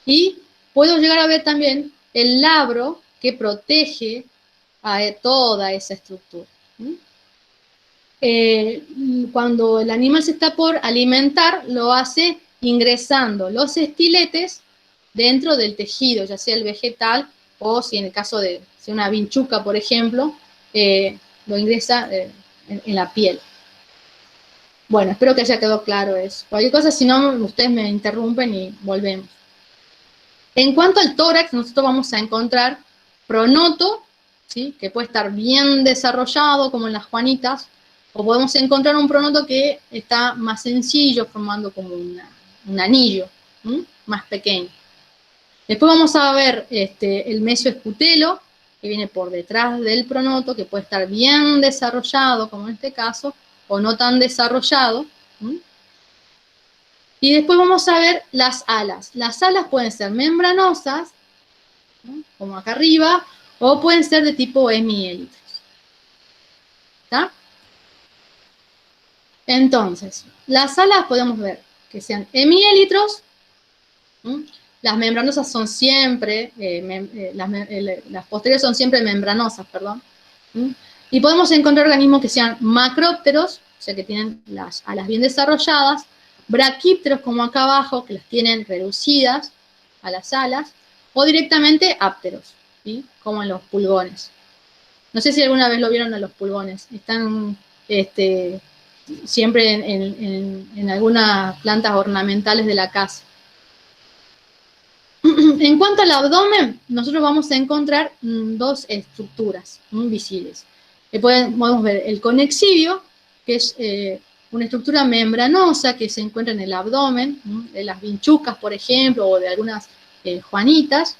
y puedo llegar a ver también el labro que protege a toda esa estructura. Cuando el animal se está por alimentar, lo hace ingresando los estiletes dentro del tejido, ya sea el vegetal o si en el caso de una vinchuca, por ejemplo, lo ingresa en la piel. Bueno, espero que haya quedado claro eso. Cualquier cosa, si no, ustedes me interrumpen y volvemos. En cuanto al tórax, nosotros vamos a encontrar pronoto, ¿sí? Que puede estar bien desarrollado, como en las juanitas, o podemos encontrar un pronoto que está más sencillo, formando como un anillo, más pequeño. Después vamos a ver el mesioesputelo, que viene por detrás del pronoto, que puede estar bien desarrollado, como en este caso, o no tan desarrollado. Y después vamos a ver las alas. Las alas pueden ser membranosas, como acá arriba, o pueden ser de tipo hemiélitros. ¿Está? Entonces, las alas podemos ver que sean hemiélitros. Las membranosas son siempre, las posteriores son siempre membranosas, perdón. Y podemos encontrar organismos que sean macrópteros, o sea que tienen las alas bien desarrolladas, braquípteros como acá abajo, que las tienen reducidas a las alas, o directamente ápteros, ¿sí? Como en los pulgones. No sé si alguna vez lo vieron a los pulgones, están siempre en algunas plantas ornamentales de la casa. En cuanto al abdomen, nosotros vamos a encontrar 2 estructuras visibles. Podemos ver el conexivio, que es una estructura membranosa que se encuentra en el abdomen, de las vinchucas, por ejemplo, o de algunas juanitas.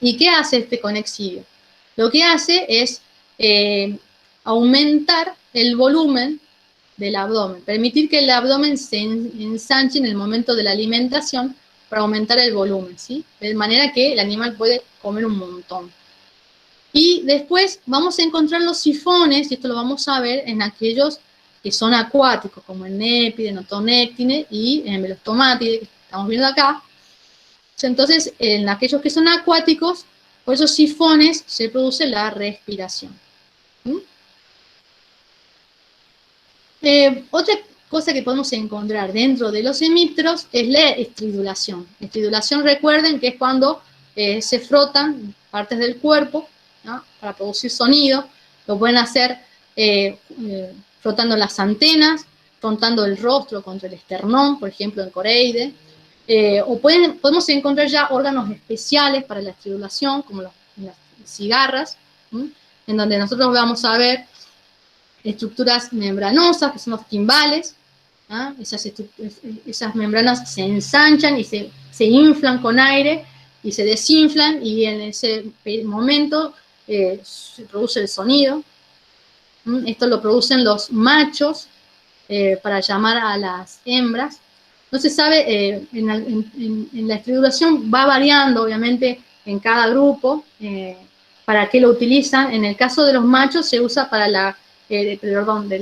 ¿Y qué hace este conexivio? lo que hace es aumentar el volumen del abdomen, permitir que el abdomen se ensanche en el momento de la alimentación para aumentar el volumen, ¿sí? De manera que el animal puede comer un montón. Y después vamos a encontrar los sifones, y esto lo vamos a ver en aquellos que son acuáticos, como el népide, notonéctine y el melostomátide, que estamos viendo acá. Entonces, en aquellos que son acuáticos, por esos sifones se produce la respiración. Otra cosa que podemos encontrar dentro de los hemípteros es la estridulación. Estridulación, recuerden que es cuando se frotan partes del cuerpo, ¿no?, para producir sonido. Lo pueden hacer frotando las antenas, frotando el rostro contra el esternón, por ejemplo, en coreide. O podemos encontrar ya órganos especiales para la estridulación, como las cigarras, en donde nosotros vamos a ver estructuras membranosas, que son los timbales. Esas membranas se ensanchan y se inflan con aire y se desinflan, y en ese momento se produce el sonido. Esto lo producen los machos para llamar a las hembras. No se sabe, en la estridulación va variando, obviamente, en cada grupo, para qué lo utilizan. En el caso de los machos se usa para de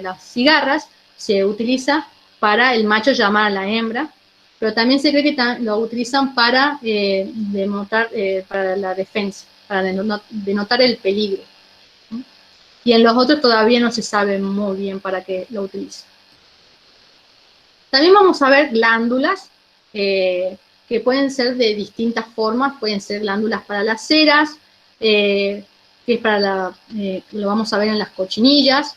las cigarras, se utiliza para el macho llamar a la hembra, pero también se cree que lo utilizan para denotar, para la defensa, para denotar el peligro. Y en los otros todavía no se sabe muy bien para qué lo utilizan. También vamos a ver glándulas, que pueden ser de distintas formas. Pueden ser glándulas para las ceras, que es para lo vamos a ver en las cochinillas,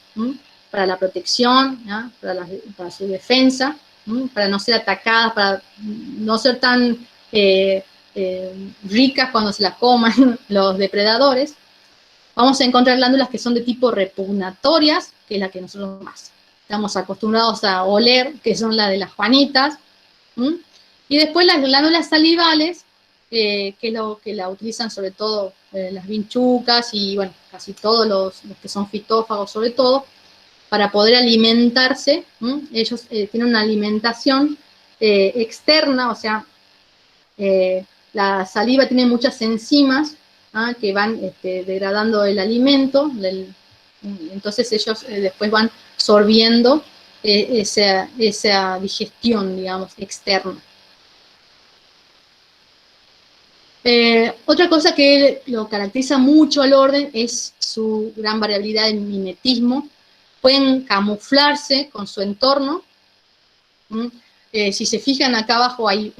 para la protección, ¿no?, para su defensa, para no ser atacadas, para no ser tan ricas cuando se las coman los depredadores. Vamos a encontrar glándulas que son de tipo repugnatorias, que es la que nosotros más estamos acostumbrados a oler, que son las de las juanitas. Y después las glándulas salivales, que es lo que la utilizan sobre todo las vinchucas y, bueno, casi todos los que son fitófagos, sobre todo, para poder alimentarse. Ellos tienen una alimentación externa, o sea, la saliva tiene muchas enzimas que van degradando el alimento, entonces ellos después van sorbiendo esa digestión, digamos, externa. Otra cosa que lo caracteriza mucho al orden es su gran variabilidad en mimetismo. Pueden camuflarse con su entorno. Si se fijan, acá abajo hay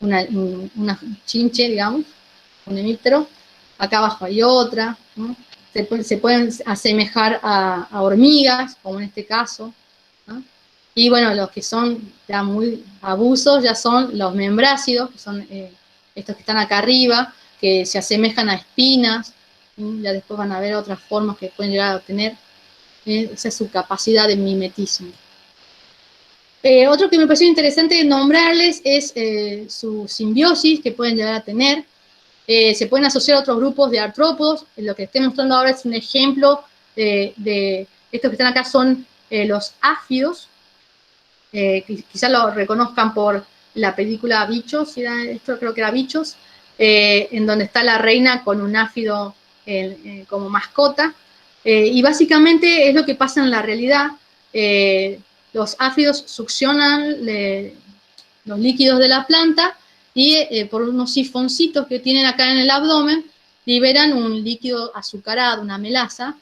una chinche, digamos, un hemíptero. Acá abajo hay otra. Se pueden asemejar a hormigas, como en este caso, ¿no? Y bueno, los que son ya muy abusos ya son los membrácidos, que son estos que están acá arriba, que se asemejan a espinas. Ya después van a ver otras formas que pueden llegar a tener. Esa es su capacidad de mimetismo. Otro que me pareció interesante nombrarles es su simbiosis que pueden llegar a tener. Se pueden asociar a otros grupos de artrópodos. Lo que estoy mostrando ahora es un ejemplo de estos que están acá, son los áfidos. Quizás lo reconozcan por la película Bichos, esto creo que era Bichos, en donde está la reina con un áfido como mascota. Y básicamente es lo que pasa en la realidad. Los áfidos succionan los líquidos de la planta y por unos sifoncitos que tienen acá en el abdomen liberan un líquido azucarado, una melaza,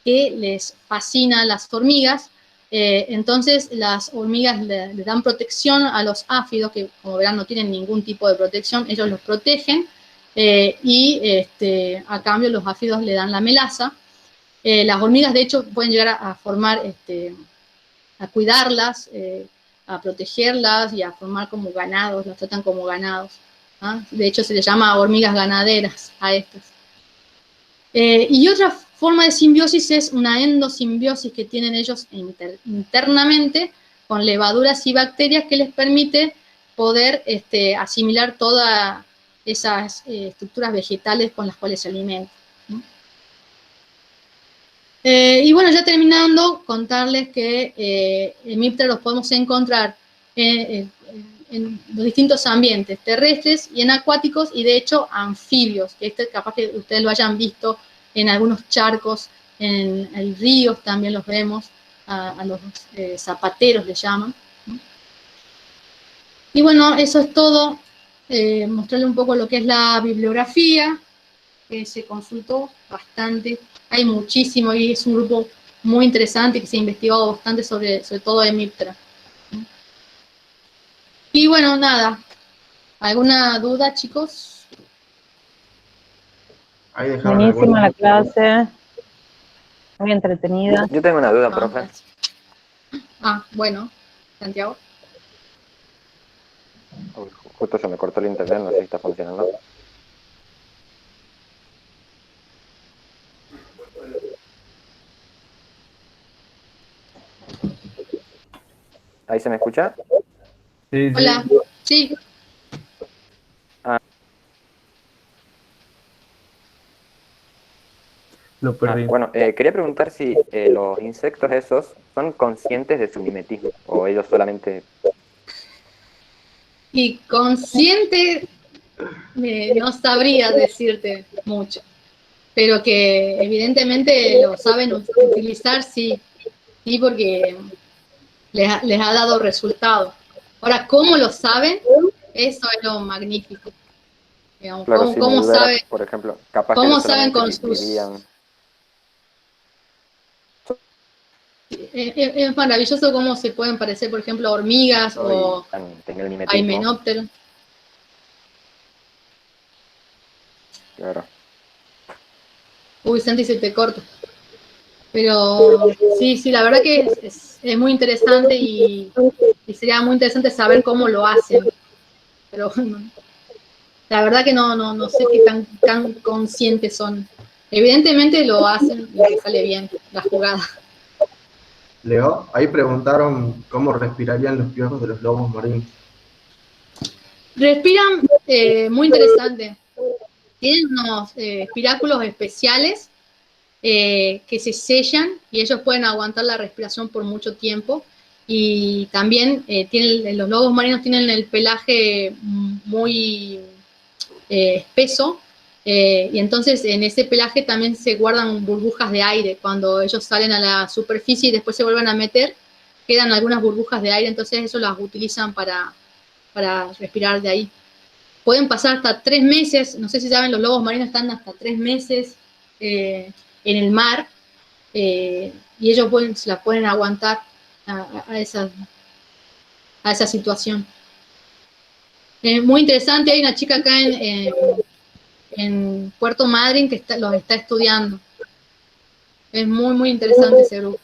que les fascina a las hormigas. Entonces las hormigas le dan protección a los áfidos, que como verán no tienen ningún tipo de protección. Ellos los protegen y a cambio los áfidos le dan la melaza. Las hormigas de hecho pueden llegar a formar, a cuidarlas, a protegerlas y a formar como ganados, las tratan como ganados. De hecho se les llama hormigas ganaderas a estas. Y otra forma de simbiosis es una endosimbiosis que tienen ellos internamente con levaduras y bacterias, que les permite poder asimilar toda esas estructuras vegetales con las cuales se alimentan, ¿no? Y bueno, ya terminando, contarles que hemípteros los podemos encontrar en los distintos ambientes terrestres y en acuáticos, y de hecho anfibios, que capaz que ustedes lo hayan visto en algunos charcos, en ríos también los vemos, a los zapateros le llaman, ¿no? Y bueno, eso es todo. Mostrarle un poco lo que es la bibliografía, que se consultó bastante. Hay muchísimo y es un grupo muy interesante que se ha investigado bastante sobre todo Hemiptera. Y bueno, nada. ¿Alguna duda, chicos? Ahí dejaron Buenísima la algunos. clase, muy entretenida. Yo tengo una duda, Ah, profe. gracias. Bueno, Santiago. Uy, justo se me cortó el internet, no sé si está funcionando. ¿Ahí se me escucha? Sí, sí. Hola. Sí. Lo perdí. Bueno, quería preguntar si los insectos esos son conscientes de su mimetismo o ellos solamente... Y consciente, no sabría decirte mucho, pero que evidentemente lo saben utilizar, sí, porque les ha dado resultado. Ahora, ¿cómo lo saben? Eso es lo magnífico. Digamos, Claro, si mi ¿cómo duda era, saben? por ejemplo, capaz que ¿Cómo ellos saben solamente con sus...? vivían... Es maravilloso cómo se pueden parecer, por ejemplo, a hormigas o tener el a mimetismo. himenópteros. Claro. Uy, Santi, se te corta. Pero sí, la verdad que es muy interesante y sería muy interesante saber cómo lo hacen. Pero la verdad que no sé qué tan conscientes son. Evidentemente lo hacen y les sale bien la jugada. Leo, ahí preguntaron cómo respirarían los piojos de los lobos marinos. Respiran muy interesante. Tienen unos espiráculos especiales que se sellan y ellos pueden aguantar la respiración por mucho tiempo. Y también los lobos marinos tienen el pelaje muy espeso, y entonces en ese pelaje también se guardan burbujas de aire. Cuando ellos salen a la superficie y después se vuelven a meter, quedan algunas burbujas de aire, entonces eso las utilizan para respirar de ahí. Pueden pasar hasta 3 meses, no sé si saben, los lobos marinos están hasta 3 meses en el mar, y ellos se la pueden aguantar a esa situación. Muy interesante, hay una chica acá en Puerto Madryn que los está estudiando. Es muy interesante ese grupo.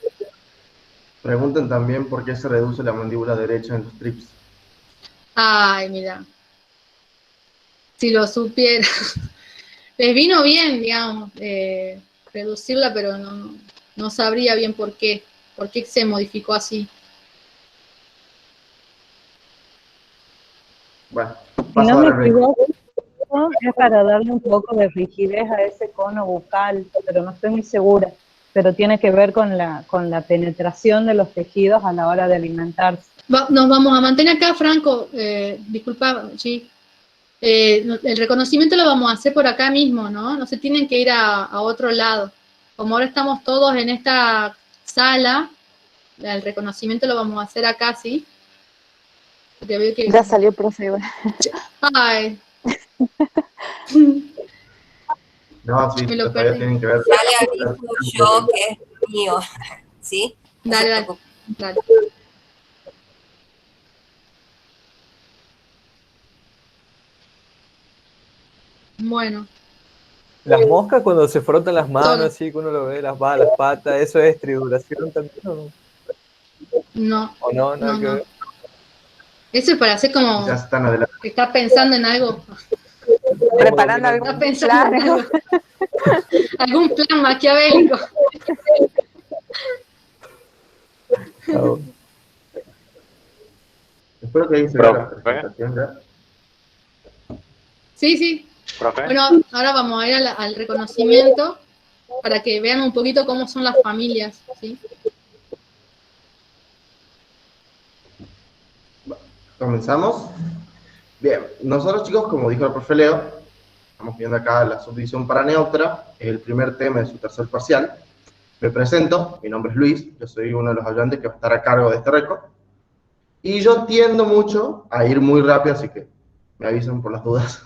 Preguntan también por qué se reduce la mandíbula derecha en los trips. Ay, mira. Si lo supiera. Les vino bien, digamos, reducirla, pero no sabría bien por qué se modificó así. Bueno, Si paso no a me dar el break. equivoco, es para darle un poco de rigidez a ese cono bucal, pero no estoy muy segura. Pero tiene que ver con la penetración de los tejidos a la hora de alimentarse. Nos vamos a mantener acá, Franco. Disculpa, sí. El reconocimiento lo vamos a hacer por acá mismo, ¿no? No se tienen que ir a otro lado. Como ahora estamos todos en esta sala, el reconocimiento lo vamos a hacer acá, ¿sí? Porque veo que... Ya salió el profe igual. Ay. No, sí, Me lo todavía perdí. tienen que ver. Ya le aviso yo que es mío, ¿sí? No se Dale. preocupe. Dale. Bueno. Las moscas cuando se frotan las manos, Solo. así que uno lo ve, las patas, ¿eso es tribulación también o no? No. ¿O no? Nada que ver. Eso es para hacer como Ya están adelante. que está pensando en algo. Preparando Está algún pensando en plan. algo. Algún plan maquiavélico. Oh. Espero que ahí se vea la presentación ya. Sí, sí. ¿Profe? Bueno, ahora vamos a ir al reconocimiento para que vean un poquito cómo son las familias, ¿sí? ¿Comenzamos? Bien, nosotros chicos, como dijo el profe Leo, estamos viendo acá la subdivisión paraneutral, es el primer tema de su tercer parcial. Me presento, mi nombre es Luis, yo soy uno de los ayudantes que va a estar a cargo de este récord. Y yo tiendo mucho a ir muy rápido, así que me avisan por las dudas.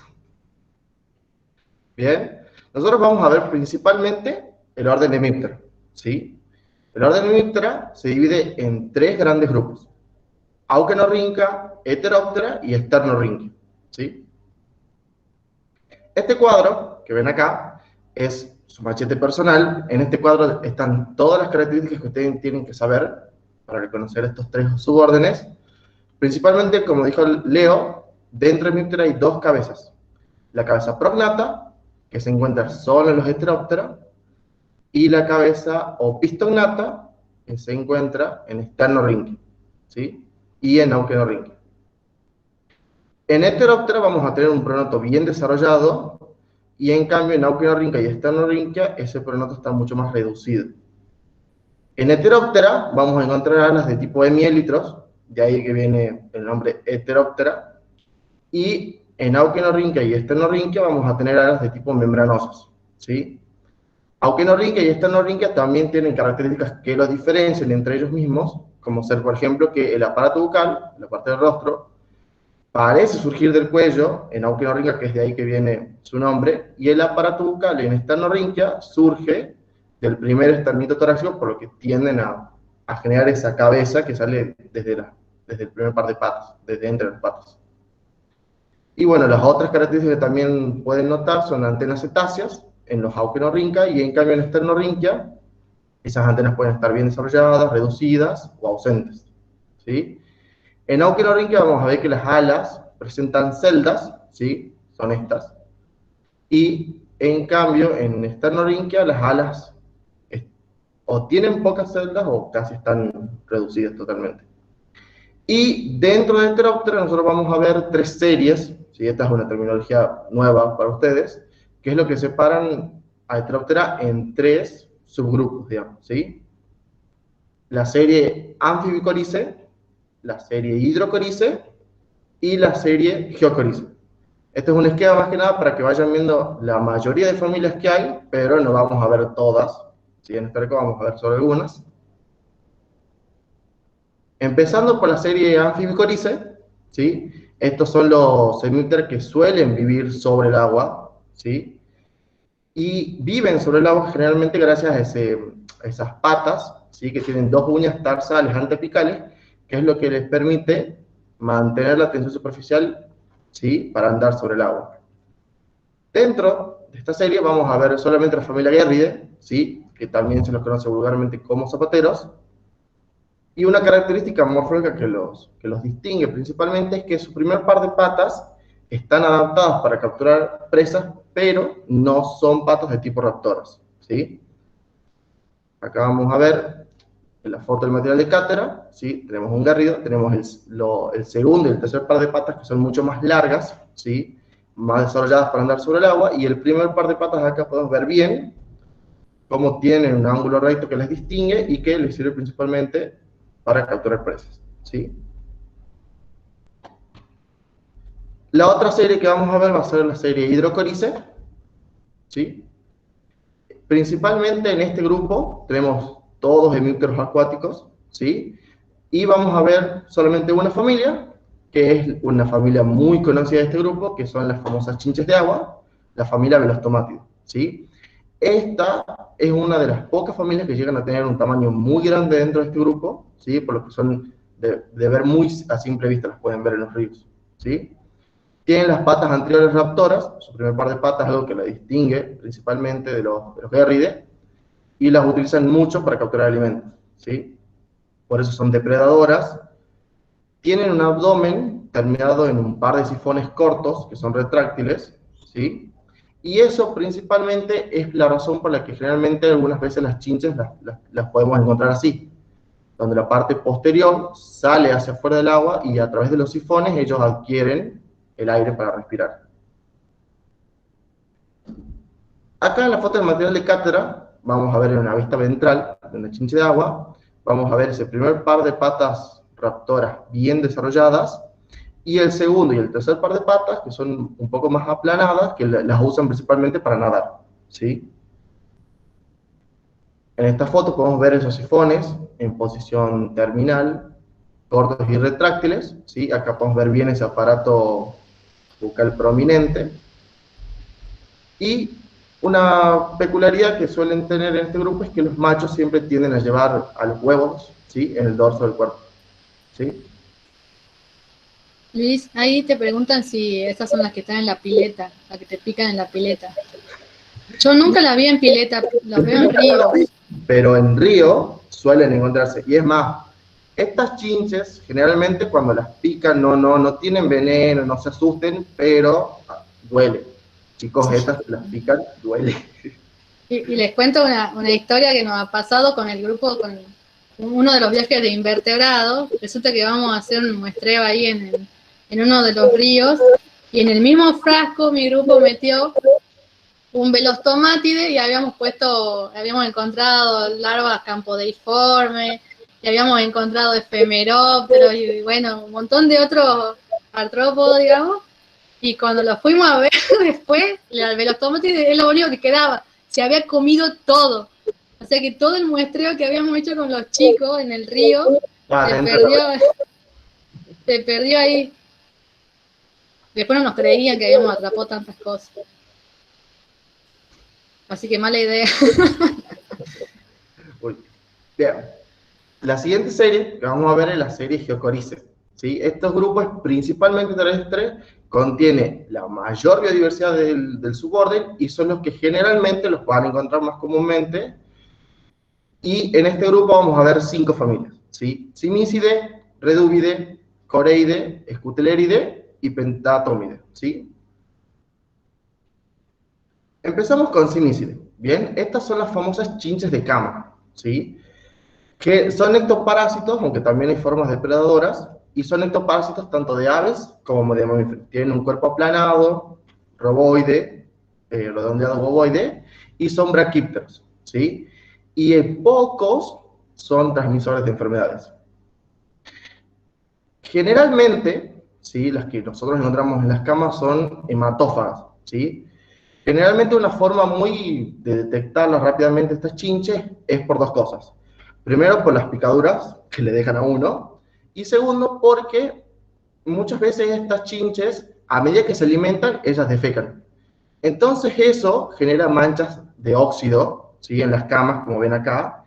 Bien, nosotros vamos a ver principalmente el orden de Hemiptera, ¿sí? El orden de Hemiptera se divide en tres grandes grupos: Aukenorrhyncha, Heteroptera y Sternorrhyncha, ¿sí? Este cuadro que ven acá es su machete personal. En este cuadro están todas las características que ustedes tienen que saber para reconocer estos tres subórdenes. Principalmente, como dijo Leo, dentro de Hemiptera hay dos cabezas: la cabeza prognata, que se encuentra solo en los Heteroptera, y la cabeza opistognata, que se encuentra en Sternorrhyncha, ¿sí? Y en Aukenorrhyncha. En Heteroptera vamos a tener un pronoto bien desarrollado, y en cambio en Aukenorrhyncha y Sternorrhyncha ese pronoto está mucho más reducido. En Heteroptera vamos a encontrar alas de tipo hemielitros, de ahí que viene el nombre Heteroptera, y en Aukenorrhyncha y Sternorrhyncha vamos a tener alas de tipo membranosas, ¿sí? Aukenorrhyncha y Sternorrhyncha también tienen características que los diferencian entre ellos mismos, como ser, por ejemplo, que el aparato bucal, la parte del rostro, parece surgir del cuello, en Aukenorrhyncha, que es de ahí que viene su nombre, y el aparato bucal en Sternorrhyncha surge del primer esternito torácico, por lo que tienden a generar esa cabeza que sale desde el primer par de patas, desde entre las patas. Y bueno, las otras características que también pueden notar son antenas cetáceas en los Aukenorrhyncha, y en cambio en Sternorrhyncha esas antenas pueden estar bien desarrolladas, reducidas o ausentes, ¿sí? En Aukenorrhyncha vamos a ver que las alas presentan celdas, ¿sí? Son estas. Y en cambio en Sternorrhyncha las alas o tienen pocas celdas o casi están reducidas totalmente. Y dentro de Heteroptera nosotros vamos a ver tres series, ¿sí? Esta es una terminología nueva para ustedes, que es lo que separan a Heteroptera en tres subgrupos, digamos, ¿sí? La serie Amphibicorice, la serie Hydrocorice y la serie Geocorice. Este es un esquema más que nada para que vayan viendo la mayoría de familias que hay, pero no vamos a ver todas, ¿sí? En este reco vamos a ver solo algunas. Empezando por la serie Amphibicorice, ¿sí? Estos son los hemípteros que suelen vivir sobre el agua, ¿sí? Y viven sobre el agua generalmente gracias a esas patas, ¿sí? Que tienen dos uñas tarsales antapicales, que es lo que les permite mantener la tensión superficial, ¿sí? Para andar sobre el agua. Dentro de esta serie vamos a ver solamente la familia Guerridae, ¿sí? Que también se los conoce vulgarmente como zapateros. Y una característica morfológica que los distingue principalmente es que su primer par de patas están adaptadas para capturar presas, pero no son patas de tipo raptoras, ¿sí? Acá vamos a ver en la foto del material de cátedra, ¿sí? Tenemos un garrido, tenemos el segundo y el tercer par de patas que son mucho más largas, ¿sí? Más desarrolladas para andar sobre el agua, y el primer par de patas acá podemos ver bien cómo tienen un ángulo recto que les distingue y que les sirve principalmente para capturar presas, ¿sí? La otra serie que vamos a ver va a ser la serie Hydrocorice, ¿sí? Principalmente en este grupo tenemos todos hemípteros acuáticos, ¿sí? Y vamos a ver solamente una familia, que es una familia muy conocida de este grupo, que son las famosas chinches de agua, la familia Belostomatidae, ¿sí? Esta es una de las pocas familias que llegan a tener un tamaño muy grande dentro de este grupo, ¿sí? Por lo que son de ver muy a simple vista, las pueden ver en los ríos, ¿sí? Tienen las patas anteriores raptoras, su primer par de patas es algo que la distingue principalmente de los Guerridae, y las utilizan mucho para capturar alimentos, ¿sí? Por eso son depredadoras. Tienen un abdomen terminado en un par de sifones cortos, que son retráctiles, ¿sí? Y eso principalmente es la razón por la que generalmente algunas veces las chinches las podemos encontrar así, donde la parte posterior sale hacia afuera del agua y a través de los sifones ellos adquieren el aire para respirar. Acá en la foto del material de cátedra, vamos a ver en una vista ventral de una chinche de agua, vamos a ver ese primer par de patas raptoras bien desarrolladas, y el segundo y el tercer par de patas, que son un poco más aplanadas, que las usan principalmente para nadar, ¿sí? En esta foto podemos ver esos sifones en posición terminal, cortos y retráctiles, ¿sí? Acá podemos ver bien ese aparato bucal prominente. Y una peculiaridad que suelen tener en este grupo es que los machos siempre tienden a llevar a los huevos, ¿sí? En el dorso del cuerpo, ¿sí? Luis, ahí te preguntan si estas son las que están en la pileta, las que te pican en la pileta. Yo nunca las vi en pileta, las veo en ríos. Pero en río suelen encontrarse, y es más, estas chinches generalmente cuando las pican no tienen veneno, no se asusten, pero duele. Chicos, estas las pican, duele. Y les cuento una historia que nos ha pasado con el grupo, con uno de los viajes de invertebrados. Resulta que vamos a hacer un muestreo ahí en uno de los ríos, y en el mismo frasco mi grupo metió un velostomátide y habíamos encontrado larvas campodeiformes, y habíamos encontrado efemerópteros y bueno, un montón de otros artrópodos, digamos, y cuando lo fuimos a ver después, el velostomátide es lo único que quedaba, se había comido todo, o sea que todo el muestreo que habíamos hecho con los chicos en el río se perdió ahí. Después no nos creían que habíamos atrapado tantas cosas. Así que mala idea. Bien. La siguiente serie que vamos a ver es la serie Geocorice, ¿sí? Estos grupos principalmente terrestres contiene la mayor biodiversidad del suborden y son los que generalmente los van a encontrar más comúnmente. Y en este grupo vamos a ver 5 familias, ¿sí? Cimicidae, Reduvidae, Coreidae, Scuteleridae y Pentatomide, ¿sí? Empezamos con Cimicidae, ¿bien? Estas son las famosas chinches de cama, ¿sí? Que son ectoparásitos, aunque también hay formas depredadoras, y son ectoparásitos tanto de aves como de mamíferos. Tienen un cuerpo aplanado, roboide, redondeado boboide, y son braquípteros, ¿sí? Y pocos son transmisores de enfermedades. Generalmente, ¿sí? Las que nosotros encontramos en las camas son hematófagas, ¿sí? Generalmente una forma muy de detectarlas rápidamente estas chinches es por 2 cosas. Primero, por las picaduras que le dejan a uno, y segundo, porque muchas veces estas chinches, a medida que se alimentan, ellas defecan. Entonces eso genera manchas de óxido, ¿sí? En las camas, como ven acá,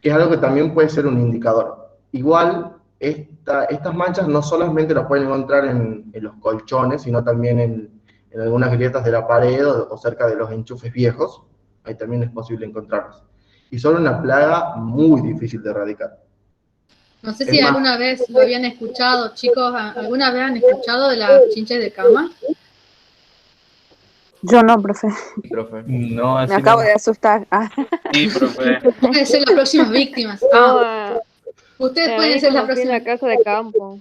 que es algo que también puede ser un indicador. Igual, estas manchas no solamente las pueden encontrar en los colchones, sino también en algunas grietas de la pared o cerca de los enchufes viejos. Ahí también es posible encontrarlas. Y son una plaga muy difícil de erradicar. No sé si alguna vez lo habían escuchado, chicos, ¿alguna vez han escuchado de las chinches de cama? Yo no, profe. Profe. No, así Me acabo no. de asustar. Sí, profe. Pueden ser las próximas víctimas. No, Ustedes a pueden mí ser las cuando fui en la próximas. casa de campo,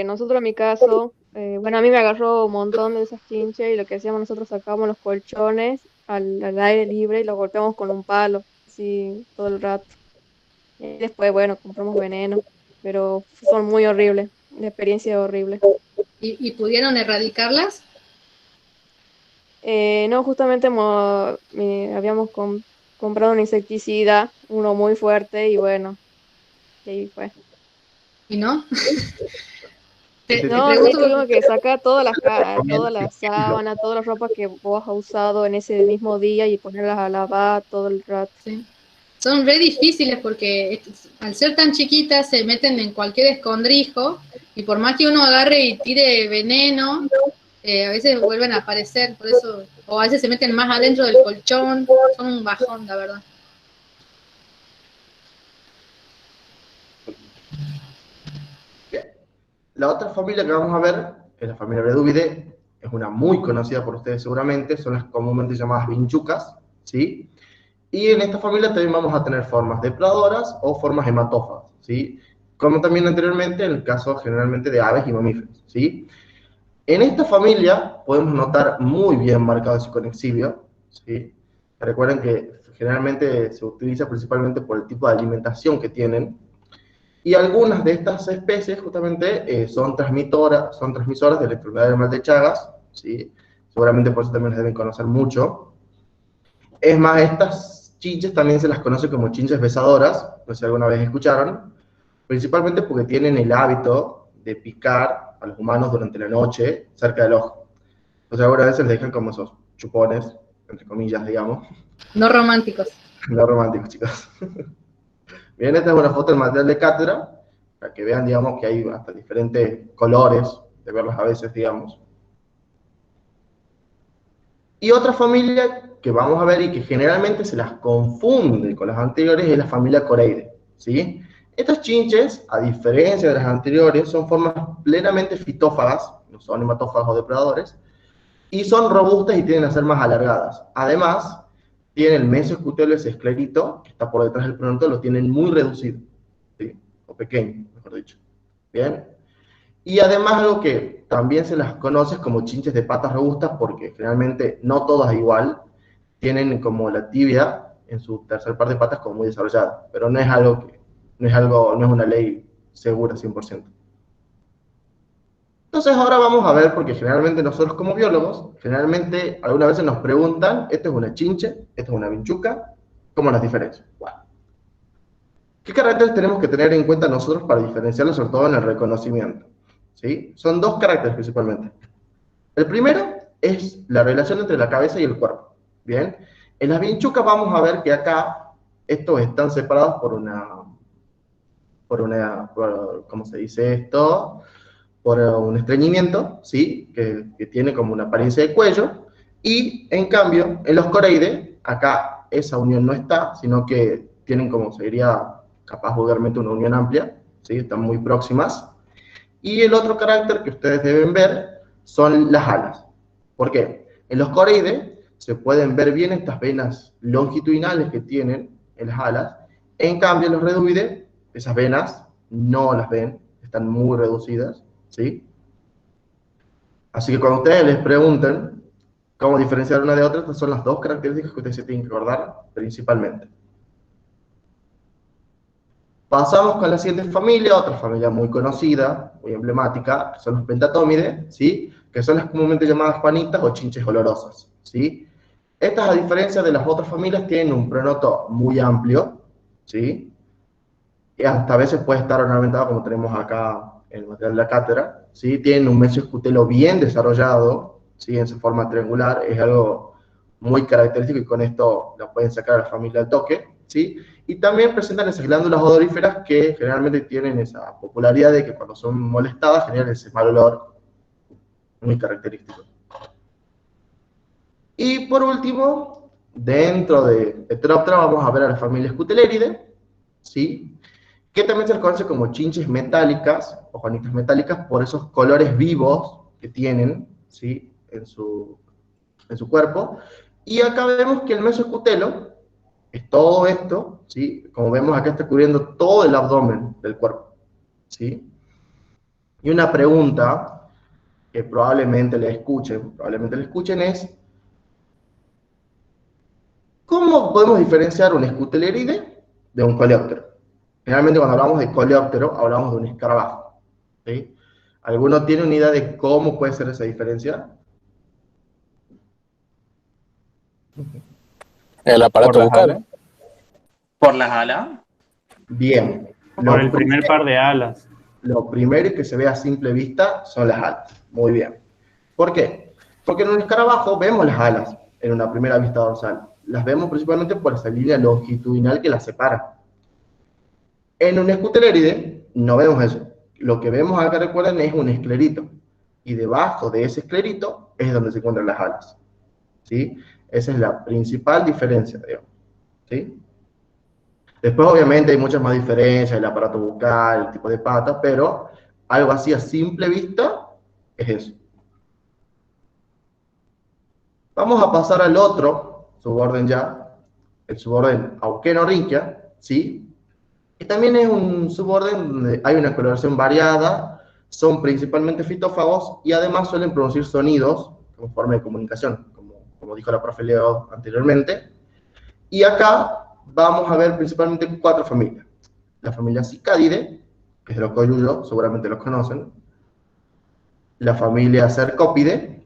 nosotros en mi caso, bueno, a mí me agarró un montón de esas chinches y lo que hacíamos nosotros sacábamos los colchones al aire libre y los golpeamos con un palo, así todo el rato. Y después, bueno, compramos veneno, pero son muy horribles, la experiencia es horrible. ¿Y pudieron erradicarlas? No, justamente habíamos comprado un insecticida, uno muy fuerte y bueno, y ahí fue. ¿Y no? No, sí, tuvimos que sacar todas las sábanas, todas las ropas que vos has usado en ese mismo día y ponerlas a lavar todo el rato. Sí. Son re difíciles porque al ser tan chiquitas se meten en cualquier escondrijo y por más que uno agarre y tire veneno, a veces vuelven a aparecer, por eso, o a veces se meten más adentro del colchón, son un bajón, la verdad. La otra familia que vamos a ver es la familia Reduvidae, es una muy conocida por ustedes seguramente, son las comúnmente llamadas vinchucas, ¿sí? Y en esta familia también vamos a tener formas depredadoras o formas hematófagas, ¿sí? Como también anteriormente en el caso generalmente de aves y mamíferos, ¿sí? En esta familia podemos notar muy bien marcado ese conexivio, ¿sí? Recuerden que generalmente se utiliza principalmente por el tipo de alimentación que tienen. Y algunas de estas especies justamente son transmisoras de la enfermedad del mal de Chagas, ¿sí? Seguramente por eso también las deben conocer mucho. Es más, estas chinches también se las conoce como chinches besadoras, no sé si alguna vez escucharon, principalmente porque tienen el hábito de picar a los humanos durante la noche cerca del ojo. Entonces algunas veces les dejan como esos chupones, entre comillas, digamos. No románticos. No románticos, chicos. Bien, esta es una foto del material de cátedra, para que vean, digamos, que hay hasta diferentes colores de verlas a veces, digamos. Y otra familia que vamos a ver y que generalmente se las confunde con las anteriores es la familia Coreidae, ¿sí? Estas chinches, a diferencia de las anteriores, son formas plenamente fitófagas, no son hematófagas o depredadores, y son robustas y tienden a ser más alargadas. Además, tienen el mesoescutelio, ese esclerito, que está por detrás del pronoto, lo tienen muy reducido, ¿sí? O pequeño, mejor dicho. ¿Bien? Y además algo que también se las conoce como chinches de patas robustas, porque generalmente no todas igual, tienen como la tibia en su tercer par de patas como muy desarrollada, pero no es algo que, no es una ley segura 100%. Entonces ahora vamos a ver, porque generalmente nosotros como biólogos, generalmente algunas veces nos preguntan, ¿esto es una chinche? ¿Esto es una vinchuca? ¿Cómo las diferencio? Bueno. ¿Qué caracteres tenemos que tener en cuenta nosotros para diferenciarlos, sobre todo en el reconocimiento? ¿Sí? Son dos caracteres principalmente. El primero es la relación entre la cabeza y el cuerpo. ¿Bien? En las vinchucas vamos a ver que acá estos están separados ¿cómo se dice esto? Por un estreñimiento, ¿sí? Que tiene como una apariencia de cuello, y en cambio, en los Coreidae, acá esa unión no está, sino que tienen como se diría, capaz vulgarmente una unión amplia, ¿sí? Están muy próximas. Y el otro carácter que ustedes deben ver son las alas. ¿Por qué? En los Coreidae se pueden ver bien estas venas longitudinales que tienen en las alas, en cambio en los Reduidae, esas venas no las ven, están muy reducidas, ¿sí? Así que cuando ustedes les pregunten cómo diferenciar una de otra, estas son las dos características que ustedes se tienen que acordar principalmente. Pasamos con la siguiente familia, otra familia muy conocida, muy emblemática, que son los Pentatómidae, ¿sí? Que son las comúnmente llamadas panitas o chinches olorosas, ¿sí? Estas, a diferencia de las otras familias, tienen un pronoto muy amplio, ¿sí? Y hasta a veces puede estar ornamentado como tenemos acá en el material de la cátedra, ¿sí? Tienen un mesoescutelo bien desarrollado, ¿sí? En su forma triangular, es algo muy característico y con esto lo pueden sacar a la familia al toque, ¿sí? Y también presentan esas glándulas odoríferas que generalmente tienen esa popularidad de que cuando son molestadas generan ese mal olor muy característico. Y por último, dentro de Pteroptera vamos a ver a la familia Scuteleridae, ¿sí? Que también se les conoce como chinches metálicas o juanitas metálicas por esos colores vivos que tienen, ¿sí? en su cuerpo. Y acá vemos que el mesoescutelo es todo esto, ¿sí? Como vemos acá está cubriendo todo el abdomen del cuerpo, ¿sí? Y una pregunta que probablemente le escuchen es, ¿cómo podemos diferenciar un Scuteleride de un coleóptero? Generalmente cuando hablamos de coleóptero hablamos de un escarabajo, ¿sí? ¿Alguno tiene una idea de cómo puede ser esa diferencia? El aparato bucal. ¿Por las alas? Bien. Por el primer par de alas. Lo primero que se ve a simple vista son las alas. Muy bien. ¿Por qué? Porque en un escarabajo vemos las alas en una primera vista dorsal. Las vemos principalmente por esa línea longitudinal que las separa. En un Scuteleride no vemos eso. Lo que vemos acá, recuerden, es un esclerito. Y debajo de ese esclerito es donde se encuentran las alas, ¿sí? Esa es la principal diferencia, digamos, ¿sí? Después, obviamente, hay muchas más diferencias, el aparato bucal, el tipo de pata, pero algo así a simple vista es eso. Vamos a pasar al otro suborden ya, el suborden Aukenorhynchia, ¿sí? Que también es un suborden donde hay una coloración variada, son principalmente fitófagos y además suelen producir sonidos como forma de comunicación, como dijo la profe Leo anteriormente. Y acá vamos a ver principalmente 4 familias. La familia Cicadidae, que es de los coyullos, seguramente los conocen. La familia Cercopidae,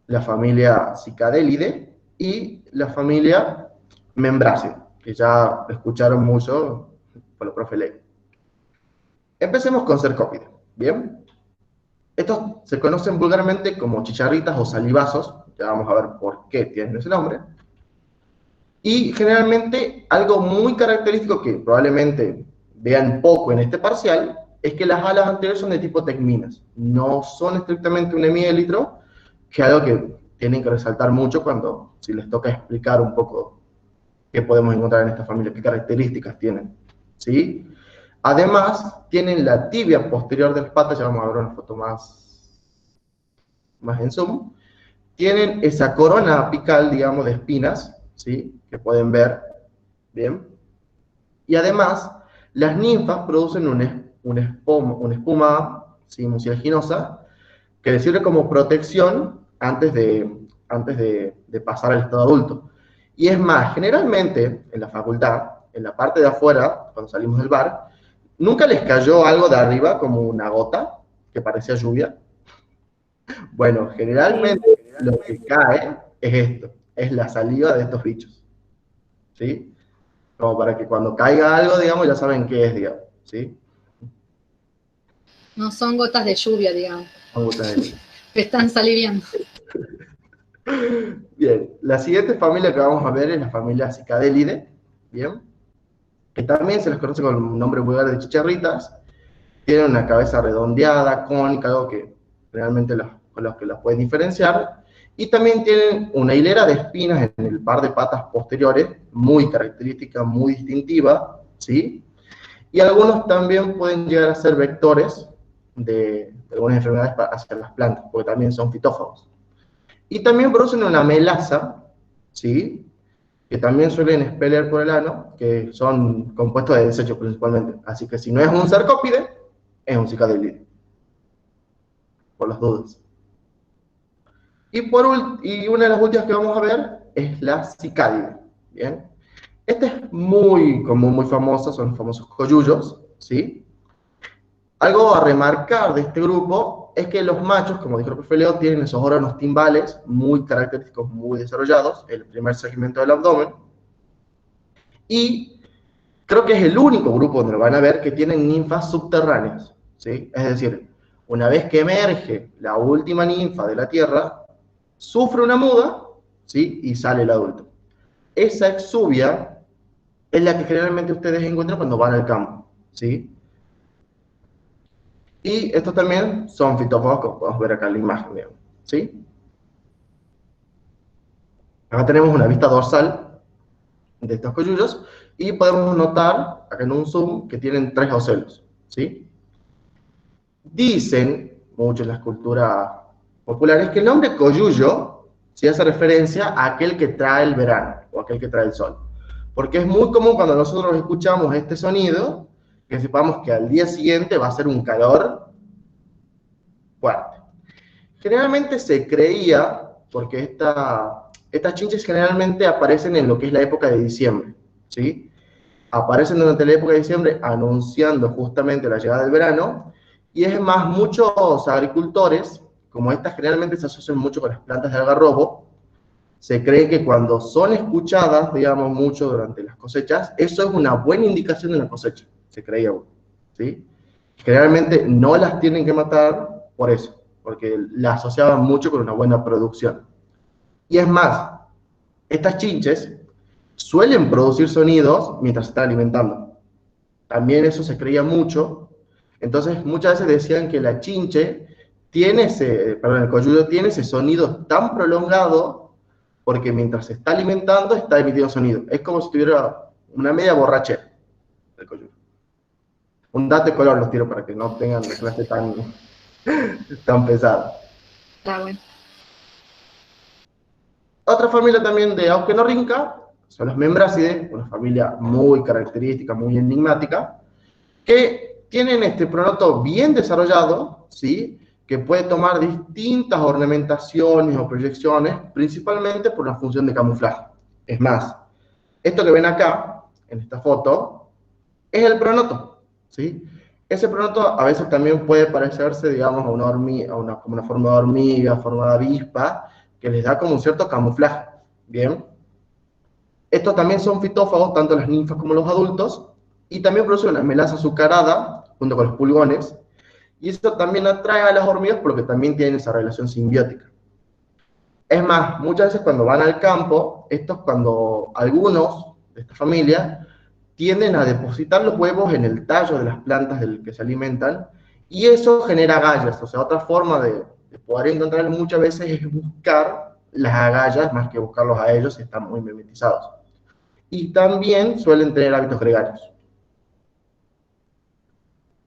la familia Cicadelidae y la familia Membraceae, que ya escucharon mucho por los profe Ley. Empecemos con Cercopidae, ¿bien? Estos se conocen vulgarmente como chicharritas o salivazos, ya vamos a ver por qué tienen ese nombre. Y generalmente algo muy característico que probablemente vean poco en este parcial es que las alas anteriores son de tipo tecminas, no son estrictamente un hemielitro, que es algo que tienen que resaltar mucho cuando, si les toca explicar un poco qué podemos encontrar en esta familia, qué características tienen, ¿sí? Además, tienen la tibia posterior de las patas, ya vamos a ver una foto más en zoom, tienen esa corona apical, digamos, de espinas, ¿sí? Que pueden ver, ¿bien? Y además, las ninfas producen una espuma, ¿sí? Mucilaginosa, que les sirve como protección antes de pasar al estado adulto. Y es más, generalmente, en la facultad, en la parte de afuera, cuando salimos del bar, ¿nunca les cayó algo de arriba, como una gota, que parecía lluvia? Bueno, generalmente lo que cae es esto, es la saliva de estos bichos, ¿sí? Como para que cuando caiga algo, digamos, ya saben qué es, digamos, ¿sí? No son gotas de lluvia, digamos. Son gotas de lluvia. Están saliviando. Bien, la siguiente familia que vamos a ver es la familia Cicadelidae, ¿bien? Que también se les conoce con el nombre vulgar de chicharritas. Tienen una cabeza redondeada, cónica, algo que realmente con los que las pueden diferenciar. Y también tienen una hilera de espinas en el par de patas posteriores, muy característica, muy distintiva, ¿sí? Y algunos también pueden llegar a ser vectores de algunas enfermedades hacia las plantas, porque también son fitófagos. Y también producen una melasa, ¿sí? Que también suelen expeler por el ano, que son compuestos de desechos principalmente. Así que si no es un Cercópide, es un Cicadelidae. Por las dudas. Y una de las últimas que vamos a ver es la Cicadidae, ¿bien? Esta es muy común, muy famosa, son los famosos coyullos, ¿sí? Algo a remarcar de este grupo es que los machos, como dijo el profe Leo, tienen esos órganos timbales muy característicos, muy desarrollados, el primer segmento del abdomen, y creo que es el único grupo donde lo van a ver que tienen ninfas subterráneas, ¿sí? Es decir, una vez que emerge la última ninfa de la Tierra, sufre una muda, ¿sí? Y sale el adulto. Esa exuvia es la que generalmente ustedes encuentran cuando van al campo, ¿sí? Y estos también son fitófagos, como podemos ver acá en la imagen, digamos, ¿sí? Acá tenemos una vista dorsal de estos coyullos y podemos notar, acá en un zoom, que tienen 3 ocelos, ¿sí? Dicen, mucho en las culturas populares, que el nombre coyullo sí hace referencia a aquel que trae el verano, o aquel que trae el sol. Porque es muy común cuando nosotros escuchamos este sonido, que sepamos que al día siguiente va a ser un calor fuerte. Generalmente se creía, porque estas chinches generalmente aparecen en lo que es la época de diciembre, ¿sí? Aparecen durante la época de diciembre anunciando justamente la llegada del verano, y es más, muchos agricultores, como estas generalmente se asocian mucho con las plantas de algarrobo, se cree que cuando son escuchadas, digamos, mucho durante las cosechas, eso es una buena indicación de la cosecha, se creía, ¿sí? Generalmente no las tienen que matar por eso, porque la asociaban mucho con una buena producción. Y es más, estas chinches suelen producir sonidos mientras se están alimentando. También eso se creía mucho. Entonces muchas veces decían que la chinche tiene el coyuyo tiene ese sonido tan prolongado porque mientras se está alimentando está emitiendo sonido. Es como si tuviera una media borrachera el coyuyo. Un dato de color los tiro para que no tengan la clase tan pesada. Está bueno. Otra familia también de Augenorrhynca son los Membracidae, una familia muy característica, muy enigmática, que tienen este pronoto bien desarrollado, ¿sí? Que puede tomar distintas ornamentaciones o proyecciones, principalmente por la función de camuflaje. Es más, Esto que ven acá, en esta foto, es el pronoto, ¿sí? Ese pronoto a veces también puede parecerse, digamos, a una hormiga, como una forma de hormiga, forma de avispa, que les da como un cierto camuflaje, ¿bien? Estos también son fitófagos, tanto las ninfas como los adultos, y también producen una melaza azucarada, junto con los pulgones, y eso también atrae a las hormigas porque también tienen esa relación simbiótica. Es más, muchas veces cuando van al campo, cuando algunos de esta familia tienden a depositar los huevos en el tallo de las plantas del que se alimentan, y eso genera agallas. O sea, otra forma de poder encontrar muchas veces es buscar las agallas más que buscarlos a ellos si están muy mimetizados. Y también suelen tener hábitos gregarios.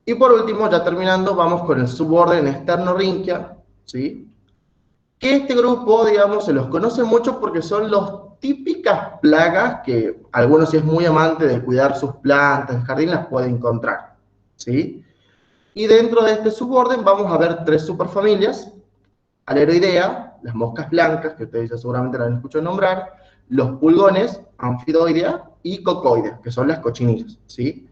Y por último, ya terminando, vamos con el suborden Sternorhynchia, ¿sí? Que este grupo, digamos, se los conoce mucho porque son las típicas plagas que algunos, si es muy amante de cuidar sus plantas, el jardín, las puede encontrar, ¿sí? Y dentro de este suborden vamos a ver 3 superfamilias: Aleroidea, las moscas blancas, que ustedes ya seguramente la han escuchado nombrar, los pulgones, Amphidoidea, y Cocoidea, que son las cochinillas, ¿sí?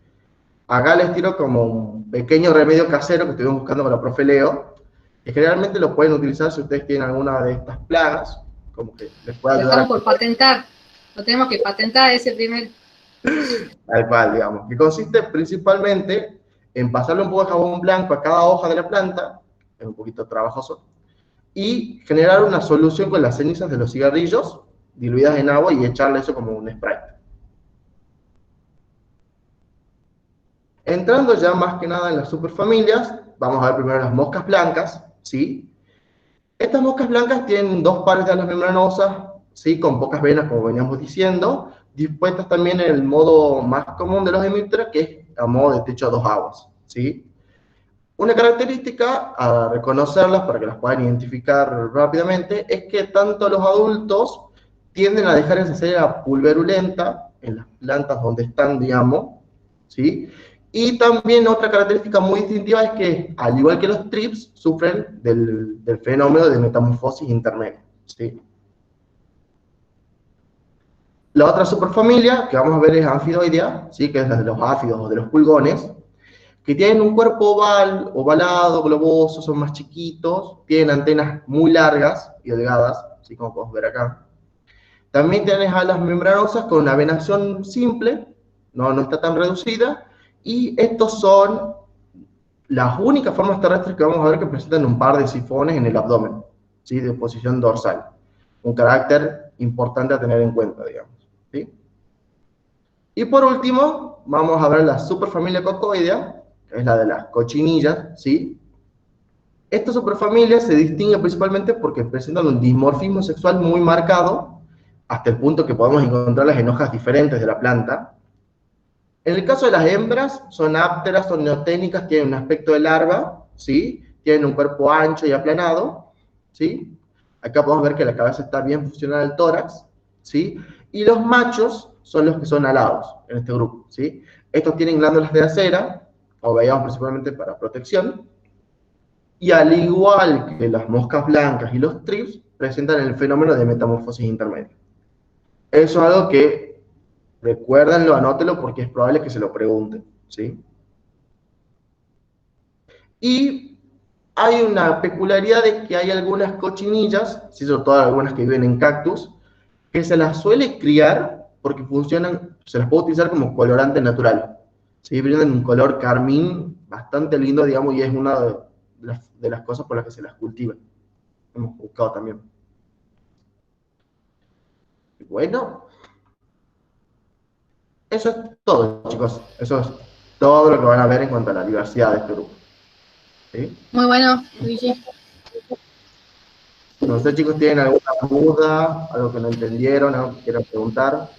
Acá les tiro como un pequeño remedio casero que estuvimos buscando con la profe Leo, que generalmente lo pueden utilizar si ustedes tienen alguna de estas plagas, como que les pueda Lo ayudar. estamos por patentar. Lo tenemos que patentar ese primer. Tal cual, digamos, que consiste principalmente en pasarle un poco de jabón blanco a cada hoja de la planta, es un poquito trabajoso, y generar una solución con las cenizas de los cigarrillos diluidas en agua y echarle eso como un spray. Entrando ya más que nada en las superfamilias, vamos a ver primero las moscas blancas, ¿sí? Estas moscas blancas tienen 2 pares de alas membranosas, ¿sí? Con pocas venas, como veníamos diciendo, dispuestas también en el modo más común de los hemípteros, que es a modo de techo a 2 aguas, ¿sí? Una característica a reconocerlas para que las puedan identificar rápidamente es que tanto los adultos tienden a dejar esa cera pulverulenta en las plantas donde están, digamos, ¿sí? Y también otra característica muy distintiva es que, al igual que los trips, sufren del fenómeno de metamorfosis intermedia, ¿sí? La otra superfamilia que vamos a ver es Amphidoidea, ¿sí? Que es la de los áfidos o de los pulgones, que tienen un cuerpo ovalado, globoso, son más chiquitos, tienen antenas muy largas y delgadas, así como podemos ver acá. También tienen alas membranosas con una venación simple, no está tan reducida, y estos son las únicas formas terrestres que vamos a ver que presentan un par de sifones en el abdomen, ¿sí? De posición dorsal. Un carácter importante a tener en cuenta, digamos, ¿sí? Y por último, vamos a ver la superfamilia Cocoidea, que es la de las cochinillas, ¿sí? Esta superfamilia se distingue principalmente porque presentan un dimorfismo sexual muy marcado, hasta el punto que podemos encontrarlas en hojas diferentes de la planta. En el caso de las hembras, son ápteras, son neoténicas, tienen un aspecto de larva, ¿sí? Tienen un cuerpo ancho y aplanado, ¿sí? Acá podemos ver que la cabeza está bien fusionada al tórax, ¿sí? Y los machos son los que son alados en este grupo, ¿sí? Estos tienen glándulas de acera, o veíamos principalmente para protección, y al igual que las moscas blancas y los trips, presentan el fenómeno de metamorfosis intermedia. Eso es algo que recuérdenlo, anótelo, porque es probable que se lo pregunten, ¿sí? Y hay una peculiaridad de que hay algunas cochinillas, sí, sobre todo algunas que viven en cactus, que se las suele criar porque funcionan, se las puede utilizar como colorante natural, ¿sí? Brindan un color carmín bastante lindo, digamos, y es una de las cosas por las que se las cultiva. Hemos buscado también. Y bueno, eso es todo, chicos. Eso es todo lo que van a ver en cuanto a la diversidad de este grupo, ¿sí? Muy bueno, Luigi. No sé, chicos, ¿tienen alguna duda? ¿Algo que no entendieron? ¿Algo que quieran preguntar?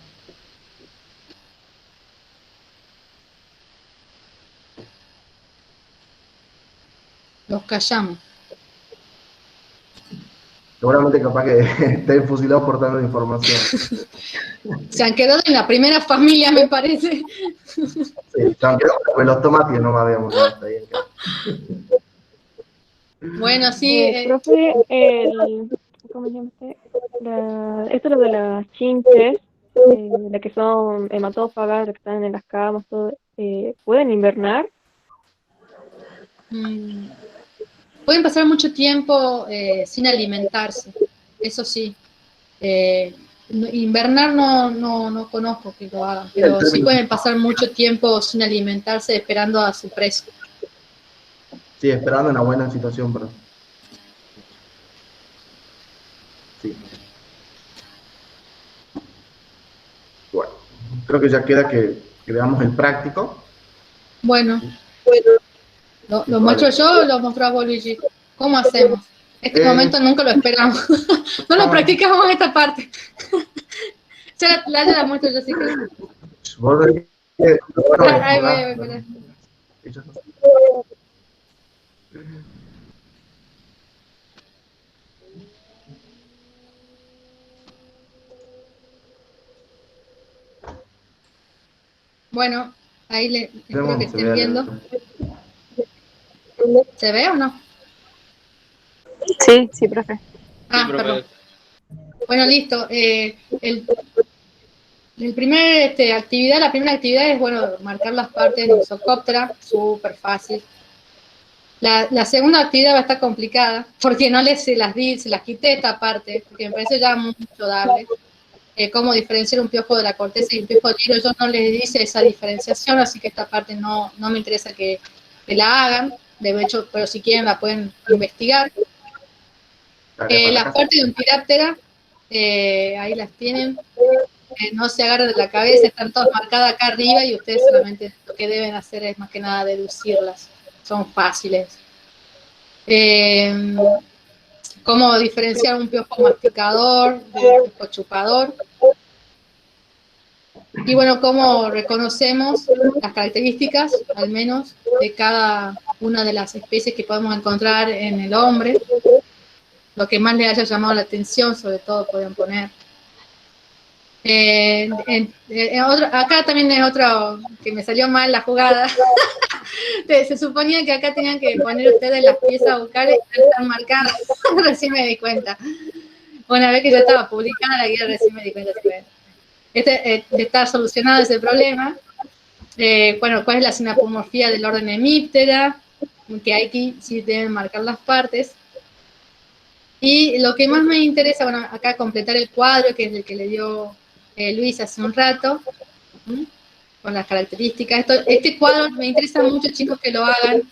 Los callamos. Seguramente capaz que estén fusilados por tanta información. Se han quedado en la primera familia, me parece. Sí, se han quedado con los tomates, no me habíamos hasta ahí. Bueno, sí. Profe, ¿cómo se llama este? Esto es lo de las chinches. las que son hematófagas, las que están en las camas, todo, ¿pueden invernar? Mm, Pueden pasar mucho tiempo sin alimentarse, eso sí. Invernar no conozco que lo hagan, Sí, el pero sí término. pueden pasar mucho tiempo sin alimentarse esperando a su presa. Sí, esperando una buena situación, pero sí. Bueno, creo que ya queda que veamos el práctico. Bueno, ¿lo Listo, dale. muestro yo o lo mostrás vos, Luigi? ¿Cómo hacemos? Este Eh, momento nunca lo esperamos. No lo no, practicamos esta parte. Ya la muestro yo si querés. vos decís que lo bueno es Ahí ¿verdad? voy, espera. Ellos no. Bueno, ahí espero que Se estén vea viendo. ¿Se ve o no? Sí, sí, profe. Ah, perdón. Bueno, listo. La primera actividad es, bueno, marcar las partes de Isocoptera, súper fácil. La segunda actividad va a estar complicada, porque no se las quité esta parte, porque me parece ya mucho darle. Cómo diferenciar un piojo de la corteza y un piojo de tiro, yo no les hice esa diferenciación, así que esta parte no me interesa que la hagan, de hecho, pero si quieren la pueden investigar. Acá para Las acá. partes de un piráptera, ahí las tienen, no se agarran de la cabeza, están todas marcadas acá arriba y ustedes solamente lo que deben hacer es más que nada deducirlas, son fáciles. Cómo diferenciar un piojo masticador de un piojo chupador. Y bueno, cómo reconocemos las características, al menos, de cada una de las especies que podemos encontrar en el hombre. Lo que más le haya llamado la atención, sobre todo, pueden poner. Acá también es otro que me salió mal la jugada. Se suponía que acá tenían que poner ustedes las piezas vocales y están marcadas. Recién me di cuenta. Una vez que ya estaba publicada la guía, recién me di cuenta. Está solucionado ese problema. Bueno, cuál es la sinapomorfía del orden hemíptera, que hay que sí deben marcar las partes. Y lo que más me interesa, bueno, acá completar el cuadro, que es el que le dio Luis hace un rato, ¿m? Con las características. Este cuadro me interesa mucho, chicos, que lo hagan,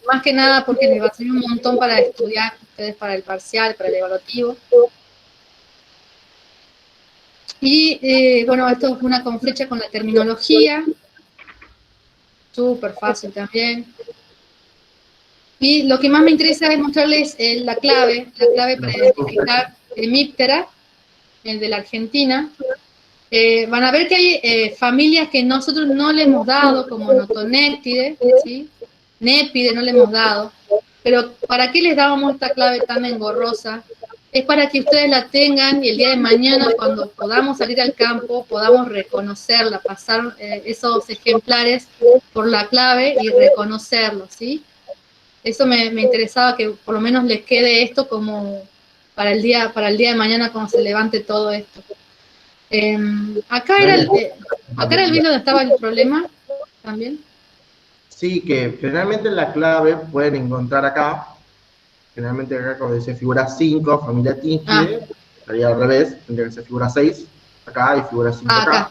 más que nada porque les va a servir un montón para estudiar ustedes para el parcial, para el evaluativo. Y bueno, esto es una con flecha con la terminología, súper fácil también. Y lo que más me interesa es mostrarles la clave para identificar hemíptera, el de la Argentina. Van a ver que hay familias que nosotros no le hemos dado, como Notonéctide, ¿sí? Népide no le hemos dado. Pero ¿para qué les dábamos esta clave tan engorrosa? Es para que ustedes la tengan y el día de mañana, cuando podamos salir al campo, podamos reconocerla, pasar esos ejemplares por la clave y reconocerlos, ¿sí? Eso me interesaba que por lo menos les quede esto como para el día de mañana cuando se levante todo esto. Acá era el video donde estaba el problema también. Sí, que generalmente la clave pueden encontrar acá. Generalmente acá cuando dice figura 5, familia Tinskide, estaría al revés, tendría que ser figura 6 acá y figura 5 acá.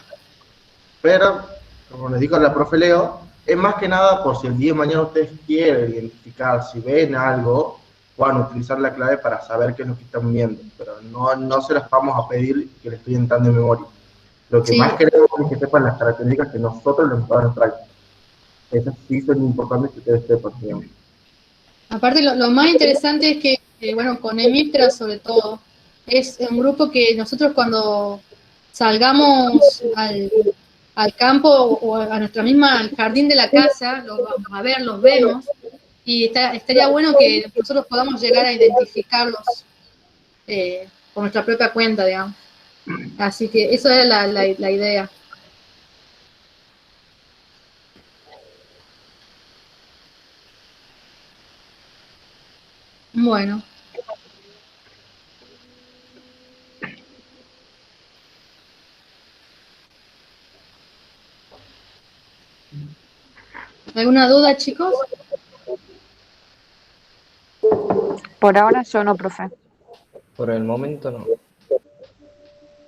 Pero, como les dijo la profe Leo, es más que nada por si el día de mañana ustedes quieren identificar, si ven algo, puedan utilizar la clave para saber qué es lo que están viendo. Pero no se las vamos a pedir que le estudien tan de memoria. Lo que más queremos es que sepan las características que nosotros les vamos a en práctica. Esas sí son importantes que ustedes sepan, digamos. Aparte, lo más interesante es que, bueno, con Hemiptera sobre todo, es un grupo que nosotros cuando salgamos al campo o a nuestra misma, al jardín de la casa, los vamos a ver, los vemos, y estaría bueno que nosotros podamos llegar a identificarlos por nuestra propia cuenta, digamos. Así que eso era la idea. Bueno. ¿Alguna duda, chicos? Por ahora yo no, profe. Por el momento no.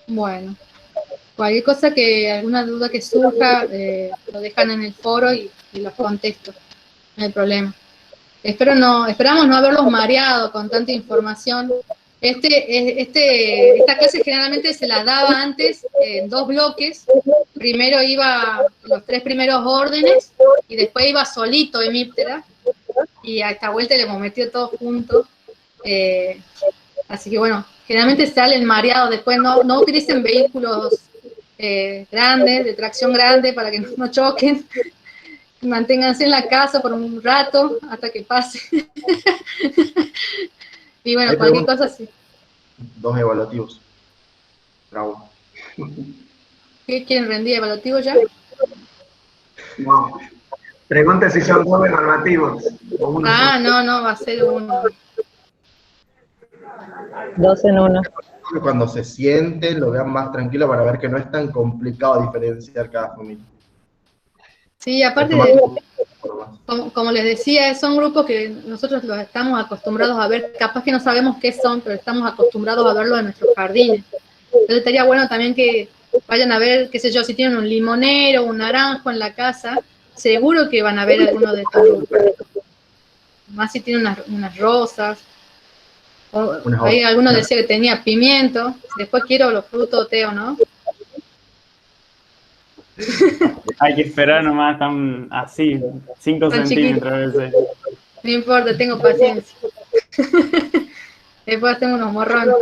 Bueno, cualquier cosa alguna duda que surja, lo dejan en el foro y los contesto. No hay problema. Esperamos no haberlos mareado con tanta información. Esta clase generalmente se la daba antes en 2 bloques. Primero iba los 3 primeros órdenes y después iba solito Hemíptera. Y a esta vuelta le hemos metido todos juntos. Así que bueno, generalmente salen mareados. Después no utilicen vehículos grandes, de tracción grande, para que no choquen. Manténganse en la casa por un rato hasta que pase. Y bueno, Ahí cualquier tenemos cosa sí. 2 evaluativos. Bravo. ¿Qué quieren rendir evaluativo ya? No. Pregunta si son 2 evaluativos. O uno solo. No, va a ser uno. 2 en 1. Cuando se sienten, lo vean más tranquilo para ver que no es tan complicado diferenciar cada familia. Sí, aparte como les decía, son grupos que nosotros los estamos acostumbrados a ver, capaz que no sabemos qué son, pero estamos acostumbrados a verlos en nuestros jardines. Entonces estaría bueno también que vayan a ver, qué sé yo, si tienen un limonero, un naranjo en la casa, seguro que van a ver alguno de estos grupos. Más si tienen unas rosas. Ahí alguno decía que tenía pimiento. Después quiero los frutos, Teo, ¿no? Hay que esperar nomás, están así, 5 Tan centímetros a veces. No importa, tengo paciencia. Después tengo unos morrones.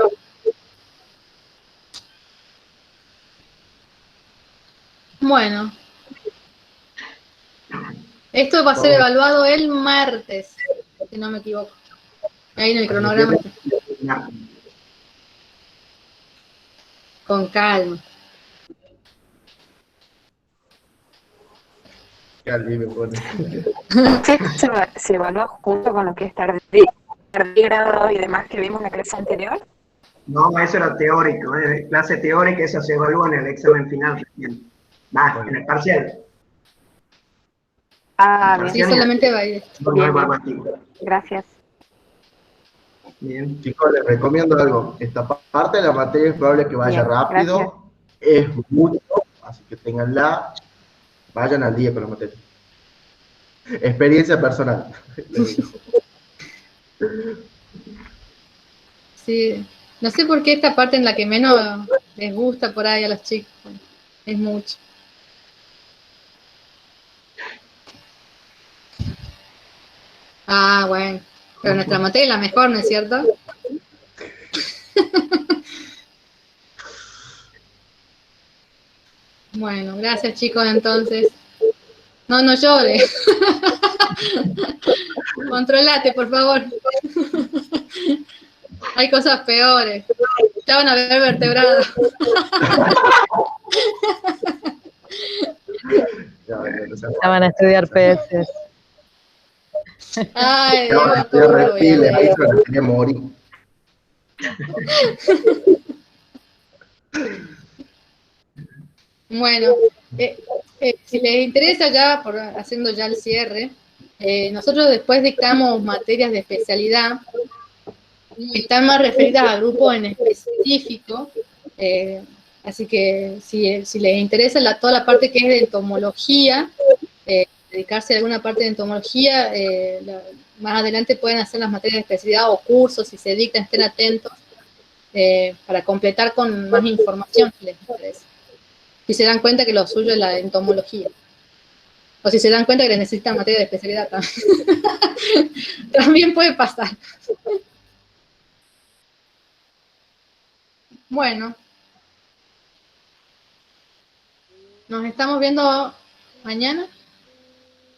Bueno. Esto va a ser evaluado el martes, si no me equivoco. Ahí en el cronograma. Con calma. ¿Se evalúa junto con lo que es tardígrado y demás que vimos en la clase anterior? No, eso era teórico, clase teórica, esa se evalúa en el examen final recién. En el parcial. Bien. Sí, solamente va a ir. Gracias. Bien. Chicos, les recomiendo algo. Esta parte de la materia es probable que vaya rápido. Gracias. Es mucho, así que ténganla. Vayan al día con la materia. Experiencia personal. Sí. No sé por qué esta parte en la que menos les gusta por ahí a los chicos. Es mucho. Bueno. Pero nuestra materia es la mejor, ¿no es cierto? Bueno, gracias chicos, entonces. No llores. Controlate, por favor. Hay cosas peores. Ya van a ver vertebrados. Ya van a estudiar peces. Ay, Dios, quería morir. Bueno, si les interesa ya, haciendo ya el cierre, nosotros después dictamos materias de especialidad que están más referidas a grupos en específico, así que si les interesa toda la parte que es de entomología, dedicarse a alguna parte de entomología, más adelante pueden hacer las materias de especialidad o cursos, si se dictan, estén atentos, para completar con más información si les interesa. Si se dan cuenta que lo suyo es la entomología. O si se dan cuenta que les necesitan materia de especialidad también. También puede pasar. Bueno. Nos estamos viendo mañana.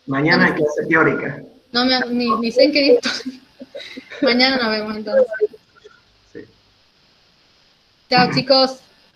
Mañana en clase teórica. No ni sé en qué día estoy. Mañana nos vemos entonces. Sí. Chao chicos.